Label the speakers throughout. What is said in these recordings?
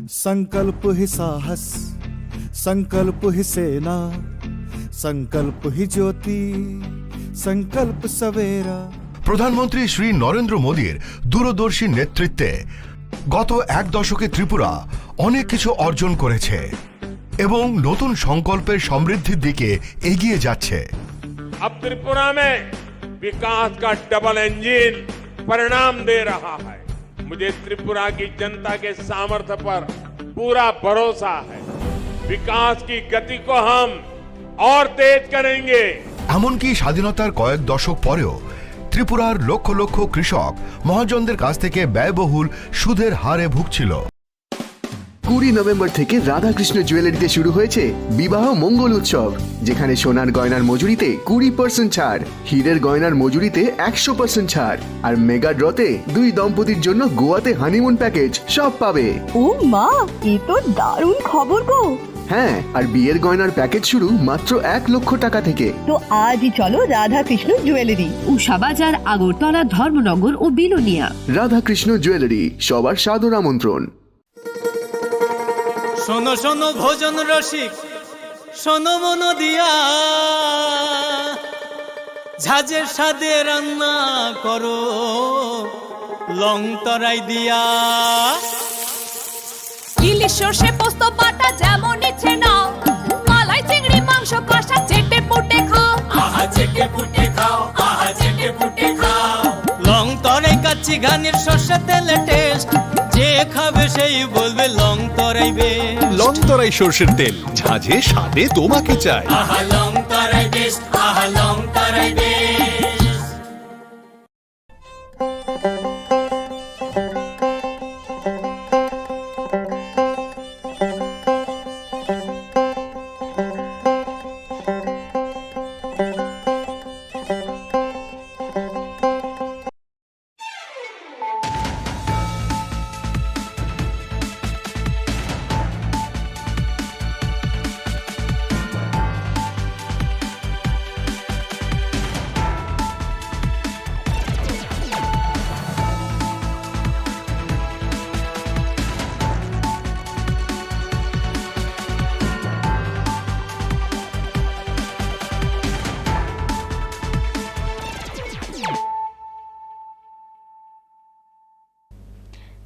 Speaker 1: संकल्प ही साहस, संकल्प ही सेना, संकल्प ही ज्योति, संकल्प सवेरा।
Speaker 2: প্রধানমন্ত্রী শ্রী নরেন্দ্র মোদীর দূরদর্শী নেতৃত্বে গত এক দশকে ত্রিপুরা অনেক কিছু অর্জন করেছে এবং নতুন সংকল্পের সমৃদ্ধির দিকে এগিয়ে যাচ্ছে।
Speaker 3: अब त्रिपुरा में विकास का डबल इंजन परिणाम दे रहा है। मुझे त्रिपुरा की जनता के सामर्थ्य पर पूरा भरोसा है। विकास की गति को हम और तेज करेंगे।
Speaker 2: এমনকি স্বাধীনতার কয়েক দশক পরেও ত্রিপুরার লক্ষ লক্ষ কৃষক মহাজনদের কাছ থেকে ব্যয়বহুল সুদের হারে ভুগছিল।
Speaker 4: 20 নভেম্বর থেকে রাধাকৃষ্ণ জুয়েলারিতে শুরু হয়েছে বিবাহ মঙ্গল উৎসব, যেখানে সোনার গয়নার মজুরিতে 20% ছাড়, হীরের গয়নার মজুরিতে 100% ছাড়, আর মেগা ড্রতে 2 দম্পতির জন্য গোয়াতে হানিমুন প্যাকেজ সব পাবে।
Speaker 5: ও মা, এ তো দারুণ খবর গো।
Speaker 4: হ্যাঁ, আর বিয়ের গয়নার প্যাকেজ শুরু মাত্র 1 লক্ষ টাকা থেকে।
Speaker 5: তো আজই চলো রাধাকৃষ্ণ জুয়েলারি,
Speaker 6: উষা বাজার, আগরতলা, ধর্মনগর ও বিলোনিয়া।
Speaker 4: রাধাকৃষ্ণ জুয়েলারি, সবার সাদর আমন্ত্রণ।
Speaker 7: শোনো শোনো ভোজন রসিক, শোনো মন দিয়া, ঝাঁঝের স্বাদে রান্না করো লং তরাই দিয়া।
Speaker 8: ইলিশ সর্ষে পোস্ত বাটা যেমন ইচ্ছে নাও, মালাই চিংড়ি মাংস কষা চেটে পুটে খাও,
Speaker 7: আহা চেটে পুটে খাও, আহা চেটে পুটে খাও। লং তরাই কাচ্চি ঘানির সর্ষে তেলে টেস্ট, যে খাবে সেই বলবে লং তরাই বেশ।
Speaker 9: লং তরাই সর্ষের তেল, ঝাঁঝে স্বাদে তোমাকে চাই।
Speaker 7: আহা লং তরাই বেশ, আহা লং তরাই বেশ।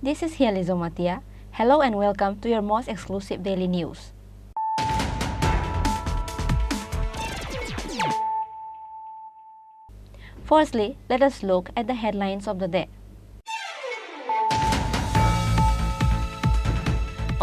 Speaker 10: This is Hializo Matia. Hello and welcome to your most exclusive daily news. Firstly, let us look at the headlines of the day.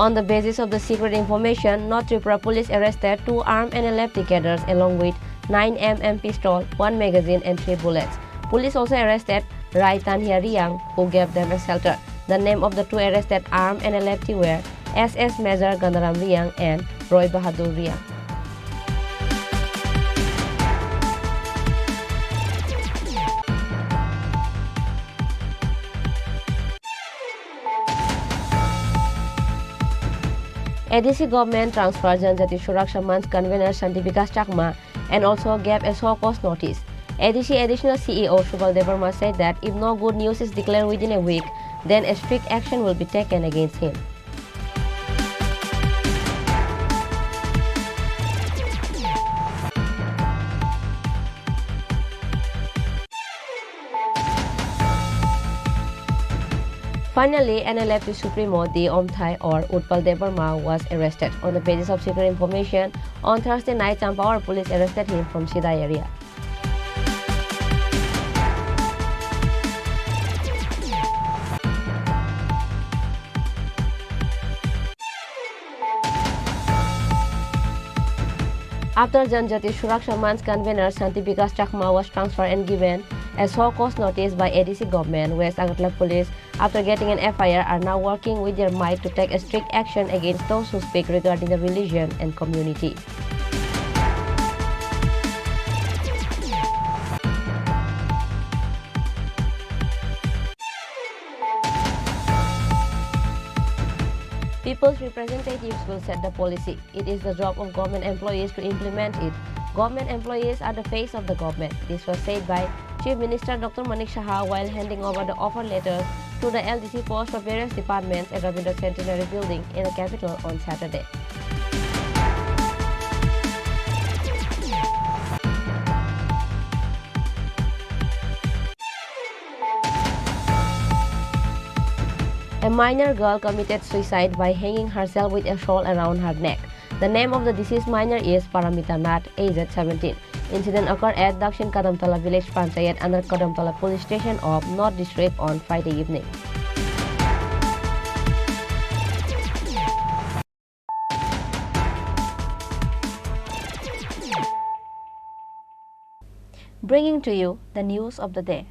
Speaker 10: On the basis of the secret information, North Tripura police arrested 2 armed NLF cadres along with 9mm pistol, 1 magazine and 3 bullets. Police also arrested Rai Tanhia Riang, who gave them a shelter. The name of the 2 arrested armed NLF were SS Major Gandaram Riang and Roy Bahadur Riang. ADC government transferred Janjati Suraksha Manch convener Shanti Vikas Chakma and also gave a show-cause notice. ADC additional CEO Shubal Devarma said that if no good news is declared within a week, then a strict action will be taken against him. Finally, NLF Supremo D. Omthai or Utpal Devarma was arrested. On the basis of secret information, on Thursday night, Champaur police arrested him from Sidai area. After Janjati Suraksha Manch convener Shanti Vikas Chakma was transferred and given a show-cause notice by ADC government, West Agartala police, after getting an FIR, are now working with their might to take a strict action against those who speak regarding the religion and community. People's representatives will set the policy. It is the job of government employees to implement it. Government employees are the face of the government. This was said by Chief Minister Dr. Manik Saha while handing over the offer letters to the LDC posts of various departments at Rabindra Centenary Building in the capital on Saturday. A minor girl committed suicide by hanging herself with a shawl around her neck. The name of the deceased minor is Paramita Nath, aged 17. Incident occurred at Dakshin Kadamtala Village Panchayat under Kadamtala Police Station of North District on Friday evening. Bringing to you the news of the day.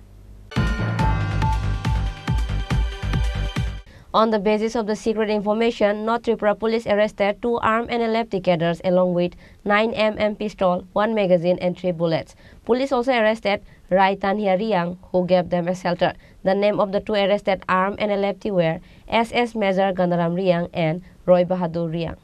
Speaker 10: On the basis of the secret information, North Tripura police arrested 2 armed NLFT cadres along with 9mm pistol, 1 magazine and 3 bullets. Police also arrested Rai Tanhia Riang, who gave them a shelter. The name of the 2 arrested armed NLFT were SS Major Ganaram Riang and Roy Bahadur Riang.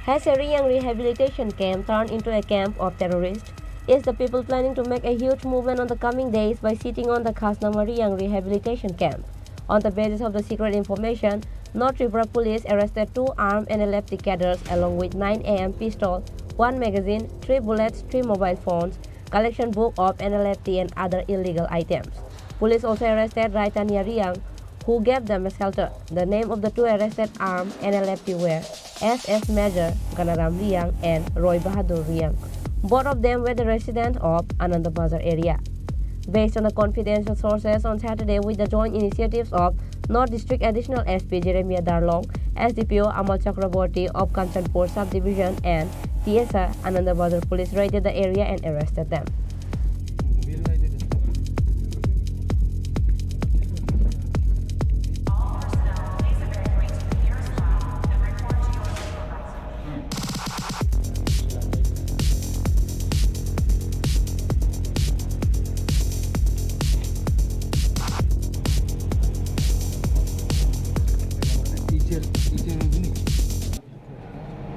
Speaker 10: Has a Riang rehabilitation camp turned into a camp of terrorists? Is the people planning to make a huge movement on the coming days by sitting on the Khasnama Riang rehabilitation camp? On the basis of the secret information, North Tripura police arrested 2 armed NLFT cadres along with 9mm pistol, 1 magazine, 3 bullets, 3 mobile phones, collection book of NLFT and other illegal items. Police also arrested Rai Tanhia Riang, who gave them a shelter. The name of the 2 arrested armed NLFT were SS Major Ganaram Riang and Roy Bahadur Riang. Both of them were the residents of Anandabazar area. Based on the confidential sources on Saturday with the joint initiatives of North District Additional SP Jeremiah Darlong, SDPO Amal Chakraborty of Kanchanpur Subdivision and TSA Anandabazar police raided the area and arrested them.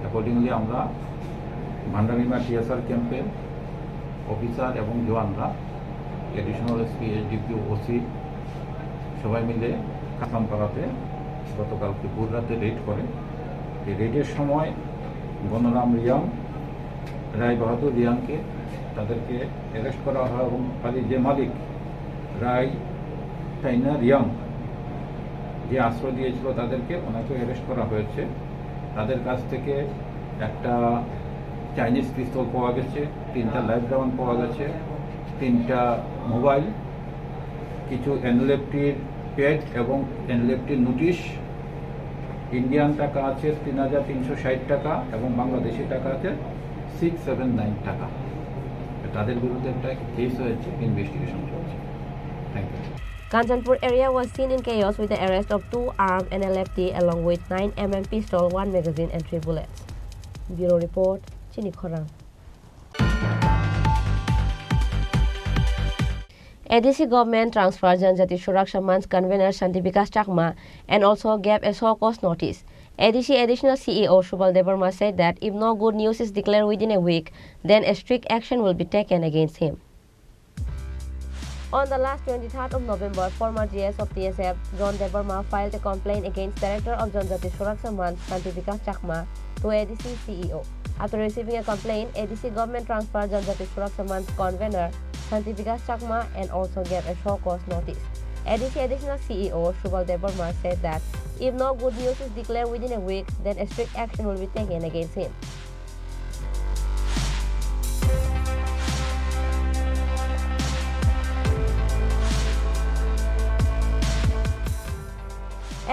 Speaker 11: Accordingly আমরা ভান্ডারিমা TSR ক্যাম্পের officer এবং জওয়ানরা additional SP SDPO OC সবাই মিলে কাসামপাড়াতে গতকালকে ভোর রাতে red করে। এই রেডের সময় গণরাম রিয়াং, রায় বাহাদুর রিয়াংকে তাদেরকে অ্যারেস্ট করা হয় এবং খালি যে মালিক রায় টাইনা রিয়াং যে আশ্রয় দিয়েছিল তাদেরকে ওনাকে অ্যারেস্ট করা হয়েছে। তাদের কাছ থেকে একটা চাইনিজ পিস্তল পাওয়া গেছে, 3টা লাইভ রাউন্ড পাওয়া গেছে, 3টা মোবাইল, কিছু এনএলএফটির প্যাড এবং এনএলএফটির নোটিশ, ইন্ডিয়ান টাকা আছে 3,360 টাকা এবং বাংলাদেশি টাকা আছে 679 টাকা। তাদের বিরুদ্ধে একটা কেস হয়েছে, ইনভেস্টিগেশন চলছে। Thank you.
Speaker 10: Kanchanpur area was seen in chaos with the arrest of 2 armed NLFT along with 9mm pistol, 1 magazine and 3 bullets. Bureau Report, Chini Khorang. ADC government transferred Janjati Suraksha Manch convener Shanti Vikas Chakma and also gave a show-cause notice. ADC additional CEO Shubal Debarma said that if no good news is declared within a week, then a strict action will be taken against him. On the last 23rd of November, former GS of TSF, John Debarma, filed a complaint against Director of Janjati Suraksha Manch, Shanti Vikas Chakma, to ADC CEO. After receiving a complaint, ADC government transferred Janjati Suraksha Manch convener, Shanti Vikas Chakma, and also gave a show-cause notice. ADC additional CEO, Shubal Debarma, said that if no good news is declared within a week, then a strict action will be taken against him.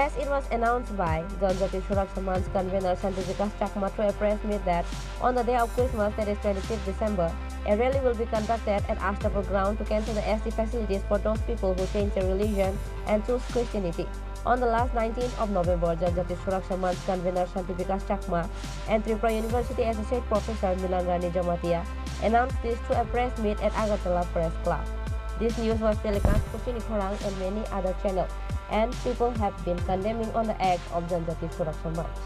Speaker 10: As it was announced by Janjati Suraksha Manch convener Shanti Vikas Chakma through a press meet that on the day of Christmas, that is 25th December, a rally will be conducted at Astapur ground to cancel the SD facilities for those people who change their religion and choose Christianity. On the last 19th of November, Janjati Suraksha Manch convener Shanti Vikas Chakma and Tripura University Associate Professor Milan Rani Jamatia announced this through a press meet at Agartala Press Club. This news was telecast to Chini Khorang and many other channels, and people have been condemning on the act of Janjati Suraksha Manch.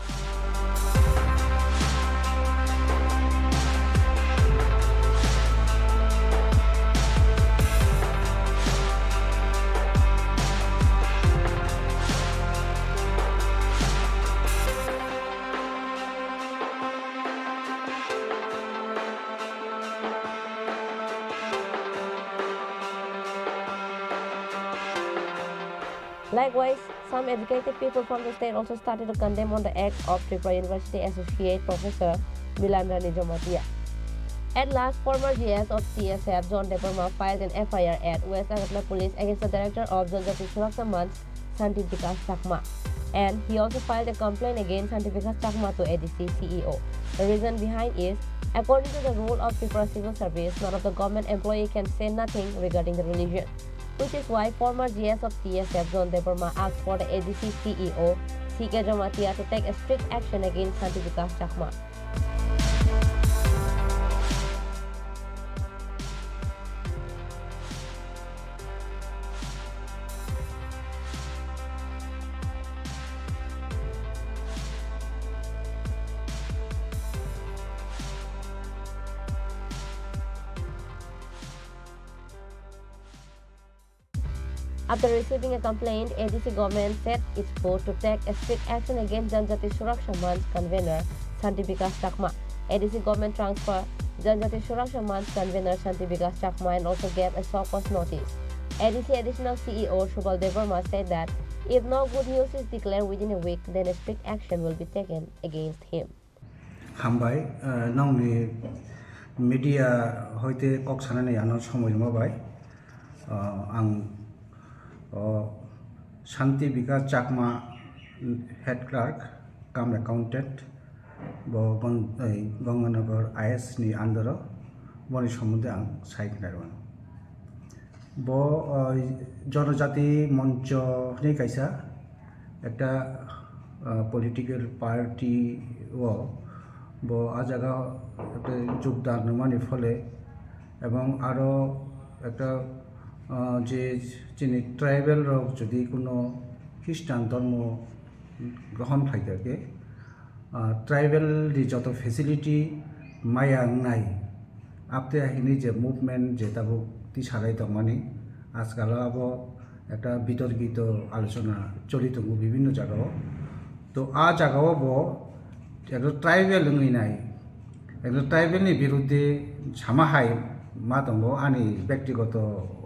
Speaker 10: Likewise, some educated people from the state also started to condemn on the act of Tripura University Associate Professor Bilandra Nijomatia. At last, former GS of TSF John Deparma filed an FIR at West Agatla Police against the director of Janjati Suraksha Manch, Santi Vikas Chakma. And he also filed a complaint against Santi Vikas Chakma to ADC CEO. The reason behind is, according to the rule of Tripura Civil Service, none of the government employee can say nothing regarding the religion, which is why former GS of TSF John Deparma asked for the ADC CEO, C.K. Jamatia, to take a strict action against Santi Vikas Chakma. After receiving a complaint, ADC government set its foot to take a strict action against Janjati Suraksha Manch convener Santi Vikas Chakma. ADC government transferred Janjati Suraksha Manch convener Santi Vikas Chakma and also gave a so-cause notice. ADC additional CEO Shubal Devarma said that if no good news is declared within a week, then a strict action will be taken against him.
Speaker 12: Hambai, nangni media hoite kok sanane yanar somoy mabai, ang Santi Vikas Chakma head clerk, cum accountant, bo Ganganagar IS ni andaro, boni sombonde ang saik narwan. Bo Jonojati Moncho ni kaisa, ekta political party wo, bo ajaga ekta jogdan numani phole, ebong aro ekta যে যিনি tribal rock যদি কোনো খ্রিস্টান ধর্ম গ্রহণ খাইকে tribal যত facility মায়া নাই আপনি আহিনি যে মুভমেন্ট যে তাবো তি সারাই তমানি আজকাল আবো একটা বিতর্কিত আলোচনা চলিত বিভিন্ন জায়গাও তো আ জায়গাও ব একটা ট্রাইবেল নাই একটা ট্রাইবেলনি বিরুদ্ধে সামাহাই মা দङ आंनि ব্যক্তিগত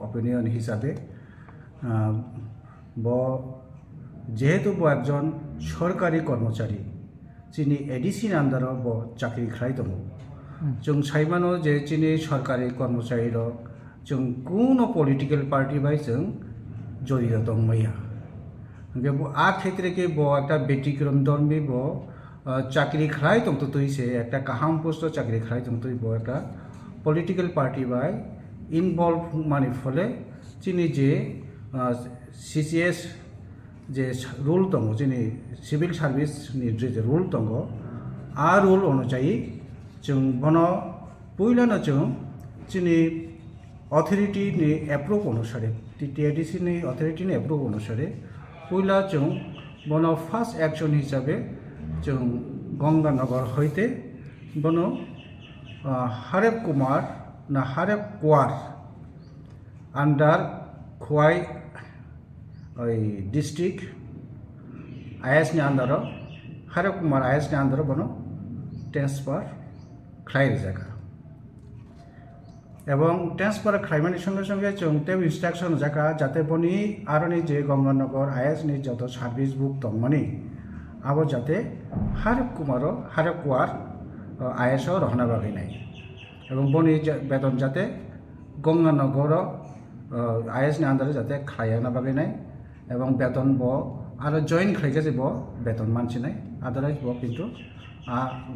Speaker 12: অপিনিয়ন হিসাবে যেহেতু একজন সরকারি কর্মচারী যিনি এডিসি আন্ডারাव চাকরি খাই दङ जों साइमानो जे যিনি সরকারি কর্মচারী जों কোনো পলিটিক্যাল পার্টি বাই जों জড়িত দংমাইয়া आ ক্ষেত্রে के একটা ব্যতিক্রম ধর্মী চাকরি খাই दङ তো তুইছে একটা কাহাম পোস্ট চাকরি খাই दङ তুই একটা political party by involved money ফলে যিনি যে CCS যে রুল দङ যিনি সিভিল সার্ভিস नि যে রুল दङ आ রুল অনুযায়ী जों বনো পইলানো जों যিনি অথরিটি नि এপ্রুভ অনুসারে টিটিআইডিসি नि অথরিটি नि এপ্রুভ অনুসারে পইলা जों বনো ফার্স্ট অ্যাকশন হিসাবে जों গঙ্গানগর হইতে বনো Harep Kumar na Harep Kuar under Khwai district IS ni andaro Harep Kumar IS ni andaro bono transfer khlai jaga এবং ট্রান্সফার খাইমানি সঙ্গে সঙ্গে চংতে ইনস্ট্রাকশন জায়গা যাতে বনি আরনি যে গঙ্গানগর আইএস নি যত সার্ভিস বুক দংমানি আবো যাতে হারেপ কুমারও হারেপ কুয়ার আইএস রহনা বাকি নাই এবং বনি বেতন যাতে গঙ্গানগর আইএস নি আন্ডারে যাতে খাইয়ানা বাকি নাই এবং বেতন আর জয়েন খাইকে যে বেতন মানছি নাই আদারওয়াইজ কিন্তু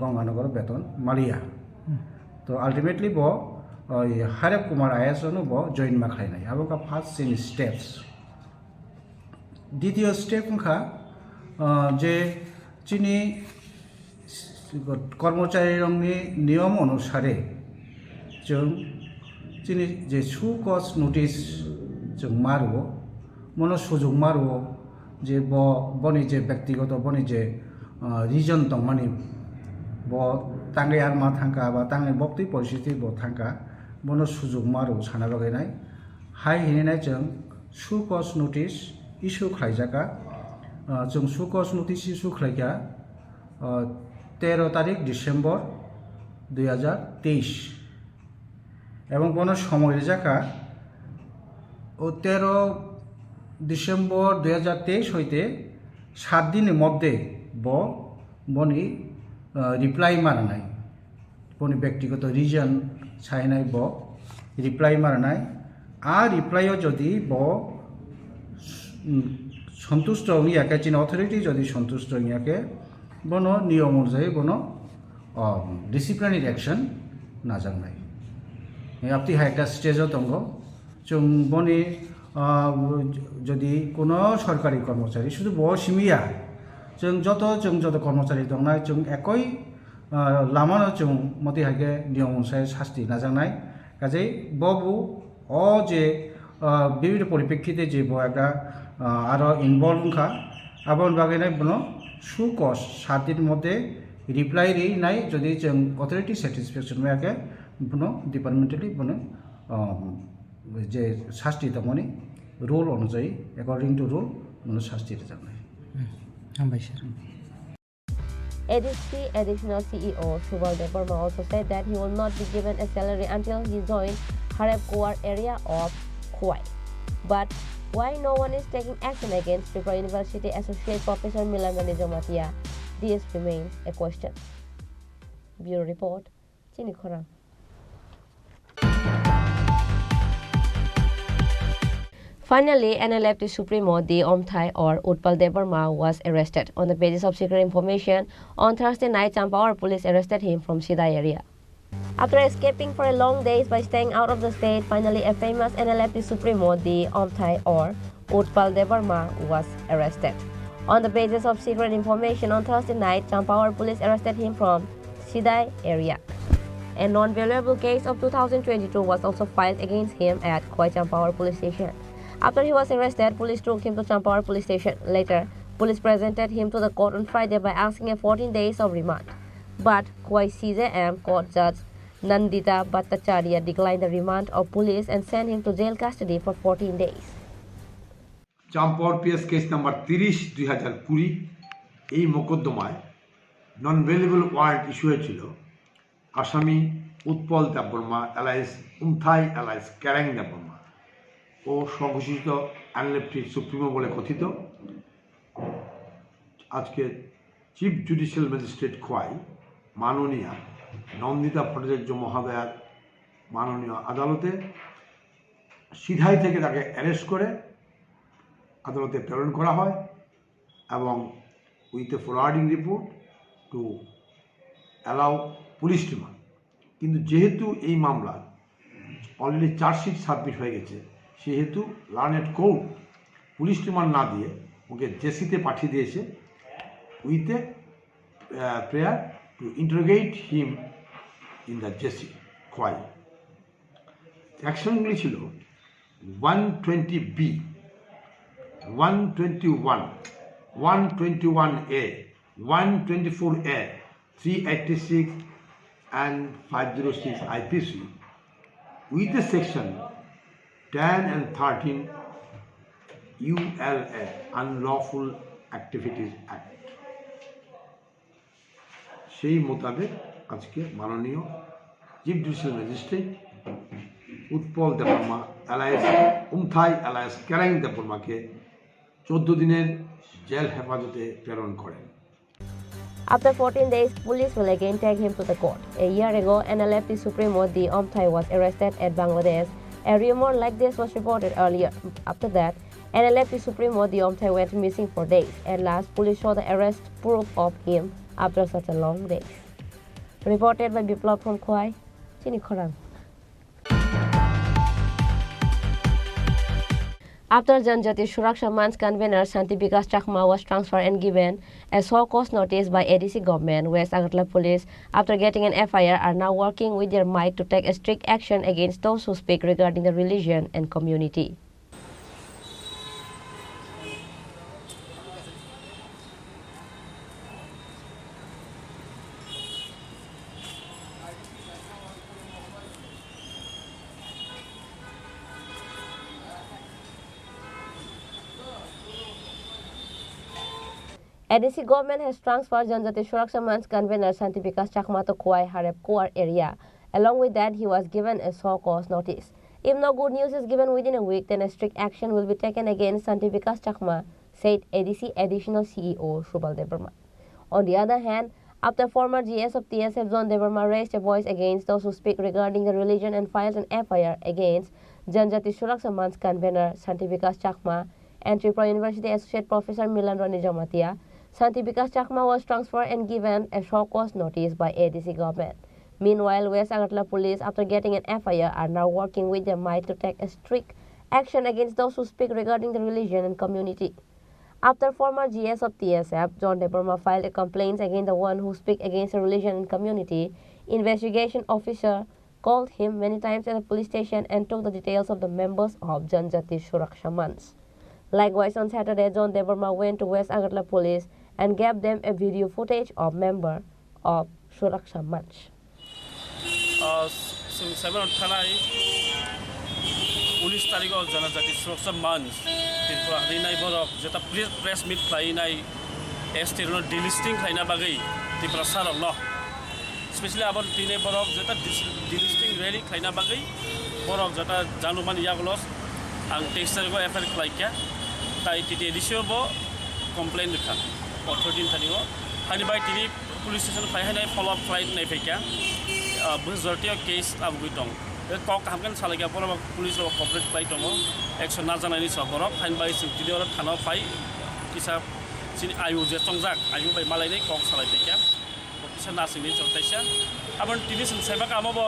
Speaker 12: গঙ্গানগর বেতন মালিয়া তো ultimately Harep Kumar IS join মা খাই নাই আবো ফার্স্ট সিন স্টেপস দ্বিতীয় স্টেপ যে যিনি কর্মচারী নিয়ম অনুসারে যিনি যে সুকজ নোটিস মারব মনে সুযোগ মারব যে বনি যে ব্যক্তিগত বনি যে রিজন দं মানে তাঙ্গে আর মা থাকা বা তাঙ্গে বক্তি পরিস্থিতি থাকা বনো সুযোগ মারব সানা বাগাयनाय हाय हिनाय जों सुकज नोटिस इस्यु खालायजागा जों सुकज नोटिस इस्यु खालायगा 13 तारिख डिसेम्बर 2023 এবং বনো সময় জায়গা ও 13 ডিসেম্বর 2023 হইতে 7 দিনের মধ্যে বনি রিপ্লাই মারা নাই বনি ব্যক্তিগত রিজন চাই নাই রিপ্লাই মারা নাই আর রিপ্লাইও যদি সন্তুষ্ট ইয়াকে চীন অথরিটি যদি সন্তুষ্ট ইয়াকে বনো নিয়ম অনুযায়ী বনো ডিসিপ্লিনারি অ্যাকশন না জানাই আপনি একটা স্টেজও দঙ্গ जों बनि যদি কোনো সরকারি কর্মচারী শুধু সিমিয়া जों যত কর্মচারী দंना जों একই লামানো जों মতে হাগে নিয়ম অনুসারে শাস্তি নাজানাই কাজেই ববু যে বিভিন্ন পরিপ্রেক্ষিতে যে একটা আরও ইনভলভ খা আবার বাগানাই বনো সুকস 7 দিনের মধ্যে রিপ্লাই নাই যদি जों অথরিটি স্যাটিসফ্যাকশন মেয়াকে বনো ডিপার্টমেন্টালি বনো যে শাস্তি তেমনি রুল অনুযায়ী অ্যাকর্ডিং টু রুল মানে শাস্তিটা জানাই
Speaker 10: ADC Additional CEO Subal Deparma also said that he will not be given a salary until he joins Harep Kuar area of Khwai. But why no one is taking action against Tripura University Associate Professor Milamani Jomatia? This remains a question. Bureau Report, Chini Khorang. Finally, NLFT Supremo D. Omthai or Utpal Debarma was arrested. On the basis of secret information, on Thursday night, Champawar police arrested him from Sidai area. After escaping for a long days by staying out of the state, finally a famous NLFT Supremo D. Omthai or Utpal Debarma was arrested. On the basis of secret information, on Thursday night, Champawar police arrested him from Sidai area. A non-valuable case of 2022 was also filed against him at Khwai Champawar police station. After he was arrested, police took him to Champawar police station. Later, police presented him to the court on Friday by asking for 14 days of remand. But Khwai CJM court judge Nandita Bhattacharya declined the remand of police and sent him to jail custody for 14 days.
Speaker 13: Champahowar PS case number 30/2020 এই মোকদ্দমায় নন ভেলিয়েবল warrant issue হয়েছিল আসামি Utpal Debbarma alias Umthai alias ক্যারাং Debbarma ও স্বঘোষিত NLFT supremo বলে কথিত। আজকে chief judicial magistrate Khowai মাননীয়া নন্দিতা ভট্টাচার্য মহোদয়ার মাননীয় আদালতে সিধাই থেকে তাকে অ্যারেস্ট করে আদালতে প্রেরণ করা হয় এবং with a forwarding report to allow police remand. কিন্তু যেহেতু এই মামলার অলরেডি চার্জশিট সাবমিট হয়ে গেছে সেহেতু লার্নেড কোর্ট পুলিশ রিমান্ড না দিয়ে ওকে জেসিতে পাঠিয়ে দিয়েছে with a prayer to interrogate him in the JC Khowai. অ্যাকশনগুলি ছিল 120B, 121, 121A, 124A, 386 and 506 IPC with the section 10 and 13 ULA Unlawful Activities Act. সেই মোতাবেক আজকে মাননীয় chief judicial magistrate Utpal Debbarma alias Umthai alias Karang দেববর্মাকে 14 দিনের জেল হেফাজতে প্রেরণ করেন।
Speaker 10: After 14 days, police will again take him to the court. A year ago, NLFT Supremo D. Omthai was arrested at Bangladesh. A rumor like this was reported earlier. After that, NLFT Supremo D. Omthai went missing for days. At last, police saw the arrest proof of him after such a long day. Reported by Biplab from Khwai, Chini Khorang. After Janjati Suraksha Manch convener Shanti Vikas Chakma was transferred and given a show-cause notice by ADC government, West Agartala police, after getting an FIR, are now working with their might to take a strict action against those who speak regarding the religion and community. ADC government has transferred Janjati Suraksha Manch convener Shanti Vikas Chakma to Khwai Harep Kuar area. Along with that, he was given a show-cause notice. If no good news is given within a week, then a strict action will be taken against Santi Vikas Chakma, said ADC Additional CEO Shubal Debarma. On the other hand, after former GS of TSF John Debarma raised a voice against those who speak regarding the religion and filed an FIR against Janjati Suraksha Manch's convener Santi Vikas Chakma and Tripura University Associate Professor Milan Rani Jamatia, Santi Vikas Chakma was transferred and given a show cause notice by ADC government. Meanwhile, West Agartala police, after getting an FIR, are now working with their might to take a strict action against those who speak regarding the religion and community. After former GS of TSF, John Debarma filed a complaint against the one who speak against the religion and community, investigation officer called him many times at the police station and took the details of the members of Janjati Suraksha Manch. Likewise, on Saturday, John Debarma went to West Agartala police and gave them a video footage of member of Suraksha Manch.
Speaker 14: Police तारिखआव जनजाति सुरक्षा मंच त्रिपुरा हारिनाय बरक जेता press meet खालायनाय ST delisting खालायना बागै त्रिपुरा सारक न specially आबाद दिनै बरक जेता डिलिस्टिं रैली खालायना बागै बरक जेता जानुमानि यागलस आं 23 तारिखआव एफआईआर खालायखा ताइ टिटि एडिसियावबो कमप्लेन लिखा 14 तारिखआव हानिबाय टिनि पुलिस स्टेशन फायहायनाय फलो अप खालायनाय फैखा मेजरिटी ऑफ केस आबुगै दं कक हामगोन सालायगा बरक पुलिस कॉपरेट खालाय दङ एक्शन नाजानायनि सायाव बरक हानिबाय सिंटिनि थानाव फाय किसा सिनि आयु जे संजाक आयु बाय मालायनाय कक सालाय फैखा किसा नासिनि चलतायसा आबन टिनि सायबा कामाबो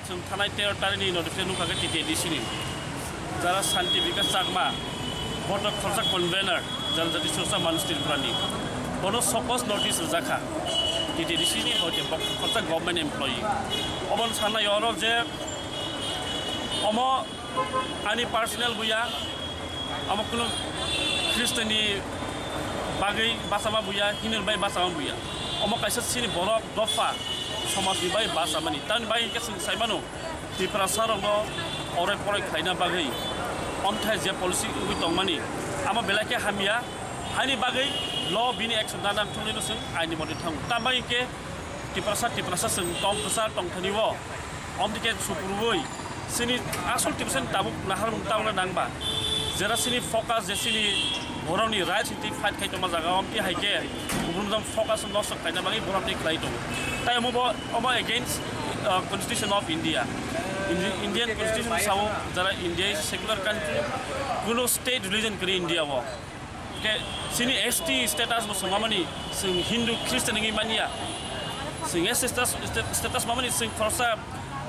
Speaker 14: जों थानाय 13 तारिखनि नोटिफिकेशन नुखागै टिटि एडिसिनि जारा शान्ति विकास चाकमा भट खरसा कन्वेनर जनजाति सुरक्षा मंच त्रिपुरानि बनो सकस नोटिस जाखा टिटि एडिसिनि हते खरसा गभर्नमेंट एमप्लयी अबन साननाय अर जे अम आंनि पार्सनेल बुया आम कुनु ख्रिस्टाननि बागै बासामा बुया हिन्दु बाय बासामा बुया अम कायसा सिनि बरक दफा समाजनि बाय बासामानि तानि बाय केसन साइबानो त्रिपुरा सारक अरे पराय खायना बागै अमथाय जे पलिसि उगि दंमानि आमा बेलाके हामिया हानि बागै ल बिनि एक्शन दाना थुलिनो जों आइनि मदे थां ताबाय के त्रिपुरा जों टंथानिवो अमदिके सुपुरुबै सिनि आसल टिपसन दाबु नाहार मुंतावला नांबा जेरा सिनि फोकस जे सिनि बरनि राजनीति फाइट खायतमा जागा अमति हाइके गुबुनजों फोकस लस खायना बागै बरनि खाय दं ताइ अमबो against constitution of India Indian constitution साव जरा इंडिया सेकुलर कंट्री कुनो स्टेट रिलीजन करी इंडिया वो के सिनि एसटी स्टेटस बसमामनि जों हिंदू ख्रिस्टाननि मानिया जों स्टेटस मामनि जों खरसा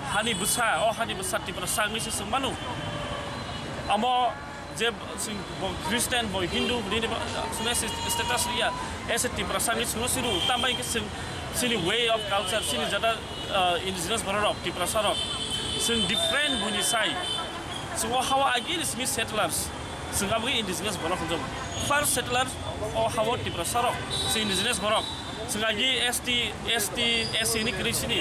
Speaker 14: हानि बुसा त्रिपुरा सांनिसो सोंबानो आमो जे ख्रिस्टान बय हिंदू सुने स्टेटस रिया एसे त्रिपुरा सांनि सुनो सिरु तामाय के सिनि वे ऑफ कल्चर सिनि जदा इंडिजिनस बरक त्रिपुरा सारक जों डिफरेंट बुनि साइ सो हाउ अगेंस्ट मी सेटलर्स जों आबो इंडिजिनस बरक जों फर्स्ट सेटलर्स अ हाउ त्रिपुरा सारक जों इंडिजिनस बरक जों आगि एसटी नि क्रिसिनि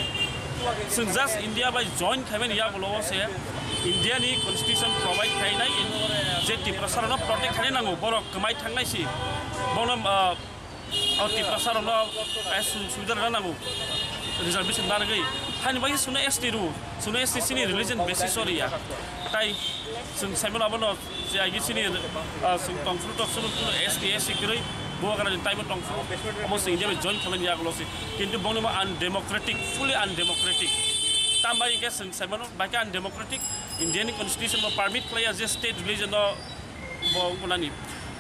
Speaker 14: जों जास्ट इंडिया बाय जॉइन खायबाय यागलो से इंडिया नि कन्स्टिट्यूशन प्रोवाइड खायनाय जे त्रिपुरा सारनो प्रोटेक्ट खायनाय नांगौ बरक कमाय थांनायसि बनो त्रिपुरा सारनो सुबिदा नांगौ रिजर्वेशन दानगै हानि बाय सुनो एसटी रु सुनो एसटी सिनि रिलीजन बेसिस ओरिया ताइ जों साइमन आबनो जे आगि सिनि जों टंफ्रुट एसटी करै बुआगारा टाइम टंफ्रु अमस इंडिया में जॉइन खालामनि यागलसि किन्तु बनो अनडेमोक्रेटिक फुली अनडेमोक्रेटिक तामबाय के जों साइमन बाके अनडेमोक्रेटिक इंडियन कन्स्टिट्यूशन में परमिट खालाया जे स्टेट रिलीजन बनानि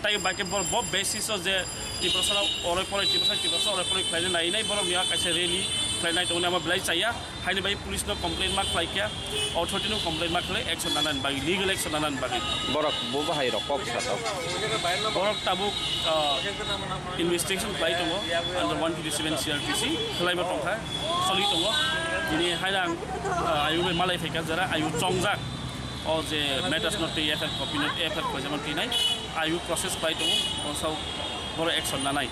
Speaker 14: ताइ बाके बर बेसिस जे त्रिपुरा अरे पराय त्रिपुरा अरे पराय खायनो नायनाय बर मिया कायसे रेली खायनाय दं नामा ब्लाइ चाया हानि बाय पुलिस नो कंप्लेन मा खालायखा अथॉरिटी नो कंप्लेन मा खालाय एक्शन दानान बाय लीगल एक्शन दानान बाय बरक बो बाहाय रकक साथाव बरक ताबुक इन्वेस्टिगेशन खालाय दङ अंडर 127 सीआरपीसी खालायबा दंखा सलि दङ दिनै हायना आयु बाय मालाय फैका जरा आयु चंजाक अ जे मेटास नट एफआर कपि नट एफआर खजमन तिनाय आयु प्रोसेस खालाय दङ असाव बर एक्शन दानाय.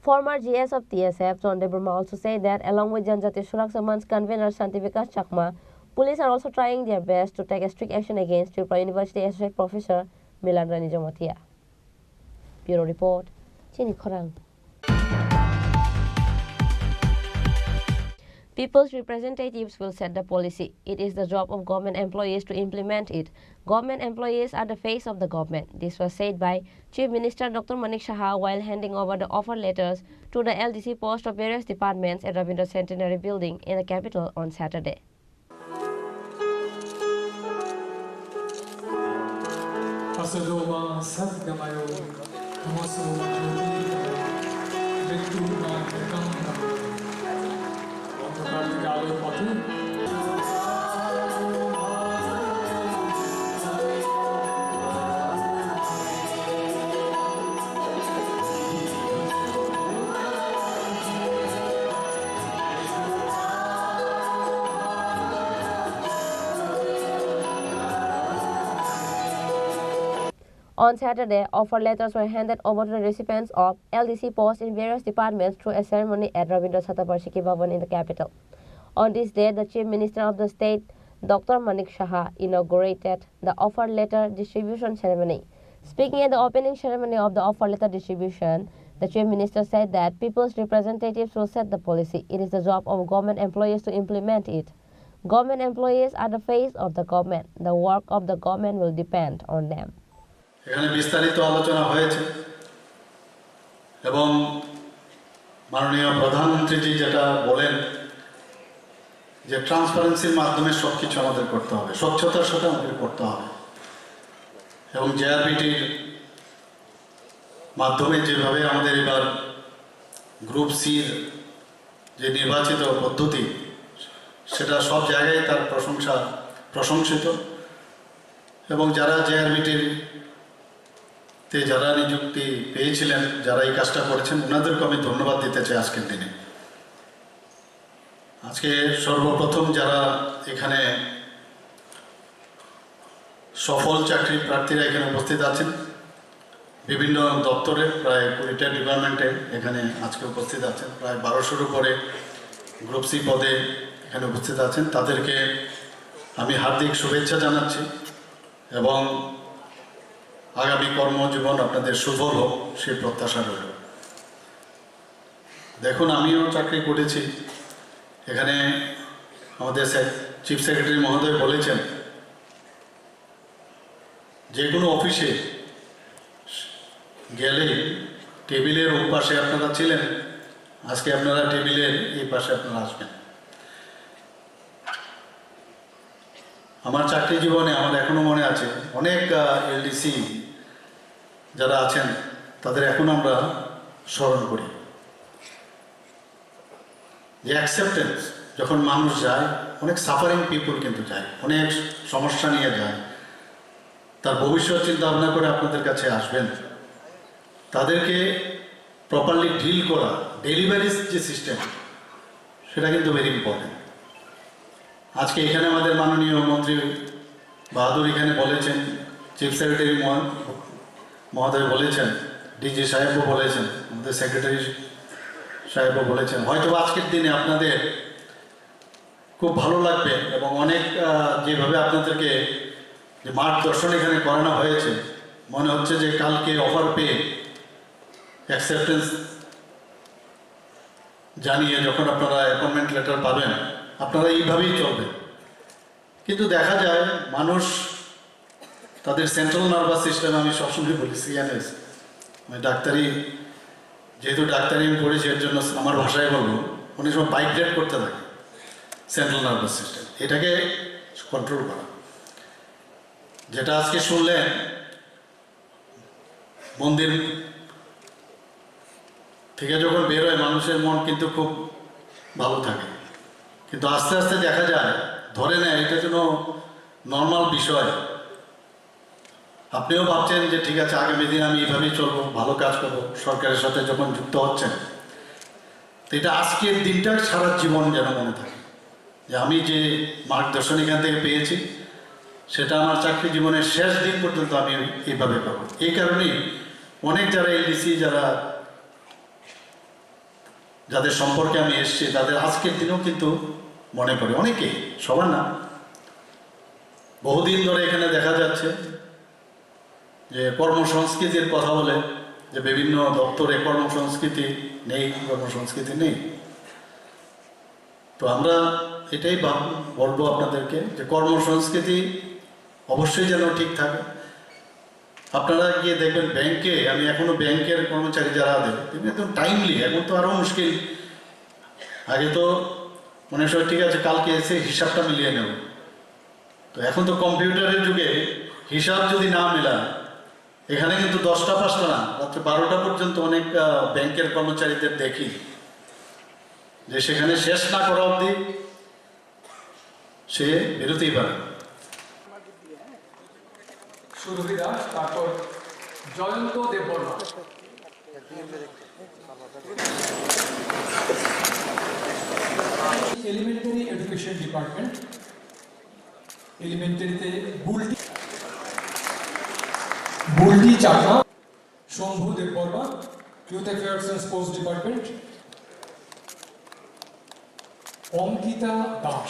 Speaker 10: Former GS of TSF, John Debarma, also said that along with Janjati Suraksha Manch convener Santi Vikas Chakma, police are also trying their best to take a strict action against Tripura University Associate Professor Milan Rani Jamatia. Bureau Report, Chini Khorang. People's representatives will set the policy. It is the job of government employees to implement it. Government employees are the face of the government. This was said by Chief Minister Dr. Manik Saha while handing over the offer letters to the LDC post of various departments at Rabindra Centenary Building in the capital on Saturday. On Saturday, offer letters were handed over to the recipients of LDC posts in various departments through a ceremony at Rabindra Chhatrapati Bhavan in the capital. On this day, the Chief Minister of the state, Dr. Manik Saha, inaugurated the offer letter distribution ceremony. Speaking at the opening ceremony of the offer letter distribution, the Chief Minister said that people's representatives will set the policy. It is the job of government employees to implement it. Government employees are the face of the government. The work of the government will depend on them.
Speaker 15: এখানে বিস্তারিত আলোচনা হয়েছে এবং মাননীয় প্রধানমন্ত্রীজি যেটা বলেন যে ট্রান্সপারেন্সির মাধ্যমে সব কিছু আমাদের করতে হবে, স্বচ্ছতার সাথে আমাদের করতে হবে এবং জেআরবিটির মাধ্যমে যেভাবে আমাদের এবার গ্রুপ সির যে নির্বাচিত পদ্ধতি সেটা সব জায়গায় তার প্রশংসিত এবং যারা জেআরবিটির তে যারা নিযুক্তি পেয়েছিলেন, যারা এই কাজটা করেছেন, ওনাদেরকে আমি ধন্যবাদ দিতে চাই আজকের দিনে। আজকে সর্বপ্রথম যারা এখানে সফল চাকরি প্রার্থীরা এখানে উপস্থিত আছেন, বিভিন্ন দপ্তরে প্রায় 20টা ডিপার্টমেন্টে এখানে আজকে উপস্থিত আছেন, প্রায় 1200-এর উপরে গ্রুপ সি পদে এখানে উপস্থিত আছেন, তাদেরকে আমি হার্দিক শুভেচ্ছা জানাচ্ছি এবং আগামী কর্মজীবন আপনাদের সুফল হোক সেই প্রত্যাশা রইল। দেখুন, আমিও চাকরি করেছি এখানে। আমাদের চিফ সেক্রেটারি মহোদয় বলেছেন যে কোনো অফিসে গেলে টেবিলের ওই পাশে আপনারা ছিলেন, আজকে আপনারা টেবিলের এই পাশে আপনারা আসবেন। আমার চাকরি জীবনে আমার এখনো মনে আছে অনেক এলডিসি যারা আছেন তাদের এখন আমরা স্মরণ করি যে অ্যাকসেপ্টেন্স যখন মানুষ যায়, অনেক সাফারিং পিপল কিন্তু যায়, অনেক সমস্যা নিয়ে যায়, তার ভবিষ্যৎ চিন্তা ভাবনা করে আপনাদের কাছে আসবেন, তাদেরকে প্রপারলি ডিল করা, ডেলিভারি যে সিস্টেম সেটা কিন্তু ভেরি ইম্পর্টেন্ট। আজকে এখানে আমাদের মাননীয় মন্ত্রী বাহাদুর এখানে বলেছেন, চিফ সেক্রেটারি মহোদয় বলেছেন, ডিজি সাহেবও বলেছেন, আমাদের সেক্রেটারি সাহেবও বলেছেন, হয়তো আজকের দিনে আপনাদের খুব ভালো লাগবে এবং অনেক যেভাবে আপনাদেরকে যে মার্গদর্শন এখানে করানো হয়েছে, মনে হচ্ছে যে কালকে অফার পেয়ে অ্যাকসেপ্টেন্স জানিয়ে যখন আপনারা অ্যাপয়েন্টমেন্ট লেটার পাবেন আপনারা এইভাবেই চলবেন। কিন্তু দেখা যায় মানুষ তাদের সেন্ট্রাল নার্ভাস সিস্টেম, আমি সবসময় বলি সিএনএস, মানে ডাক্তারি, যেহেতু ডাক্তারি আমি পড়েছি এর জন্য আমার ভাষায় বলবো, অনেক সময় ভাইব্রেট করতে থাকে সেন্ট্রাল নার্ভাস সিস্টেম, এটাকে কন্ট্রোল করা। যেটা আজকে শুনলেন মন্দির থেকে যখন বেরোয় মানুষের মন কিন্তু খুব ভালো থাকে, কিন্তু আস্তে আস্তে দেখা যায় ধরে নেয় এটা যেন নর্মাল বিষয়। আপনিও ভাবছেন যে ঠিক আছে আগামী দিন আমি এইভাবেই চলবো, ভালো কাজ করবো, সরকারের সাথে যখন যুক্ত হচ্ছেন, তো এটা আজকের দিনটা সারা জীবন যেন মনে থাকে যে আমি যে মার্গদর্শন এখান থেকে পেয়েছি সেটা আমার চাকরি জীবনের শেষ দিন পর্যন্ত আমি এইভাবে করবো। এই কারণেই অনেক যারা এলডিসি যাদের সম্পর্কে আমি এসেছি তাদের আজকের দিনেও কিন্তু মনে করে, অনেকে, সবার না, বহুদিন ধরে এখানে দেখা যাচ্ছে যে কর্মসংস্কৃতির কথা বলে যে বিভিন্ন দপ্তরে কর্মসংস্কৃতি নেই, কর্মসংস্কৃতি নেই। তো আমরা এটাই বলবো আপনাদেরকে যে কর্মসংস্কৃতি অবশ্যই যেন ঠিক থাকে। আপনারা গিয়ে দেখবেন ব্যাংকে, আমি এখনো ব্যাংকের কর্মচারী যারা দেবে একদম টাইমলি, এখন তো আরও মুশকিল। আগে তো মনে হয় ঠিক আছে কালকে এসে হিসাবটা মিলিয়ে নেব, তো এখন তো কম্পিউটারের যুগে হিসাব যদি না মেলায়, এখানে কিন্তু 10টা 5টা না, রাত্রে 12টা পর্যন্ত অনেক ব্যাংকের কর্মচারীদের দেখি যে সেখানে শেষ না করা অবধি সে বেরোতেই পারে।
Speaker 16: সুরভি দাস, তারপর Joyanta Debbarma. Elementary education department, এলিমেন্টারিতে Bulti Chakma, Shambhu Debbarma, youth affairs and sports department, Ankita Das.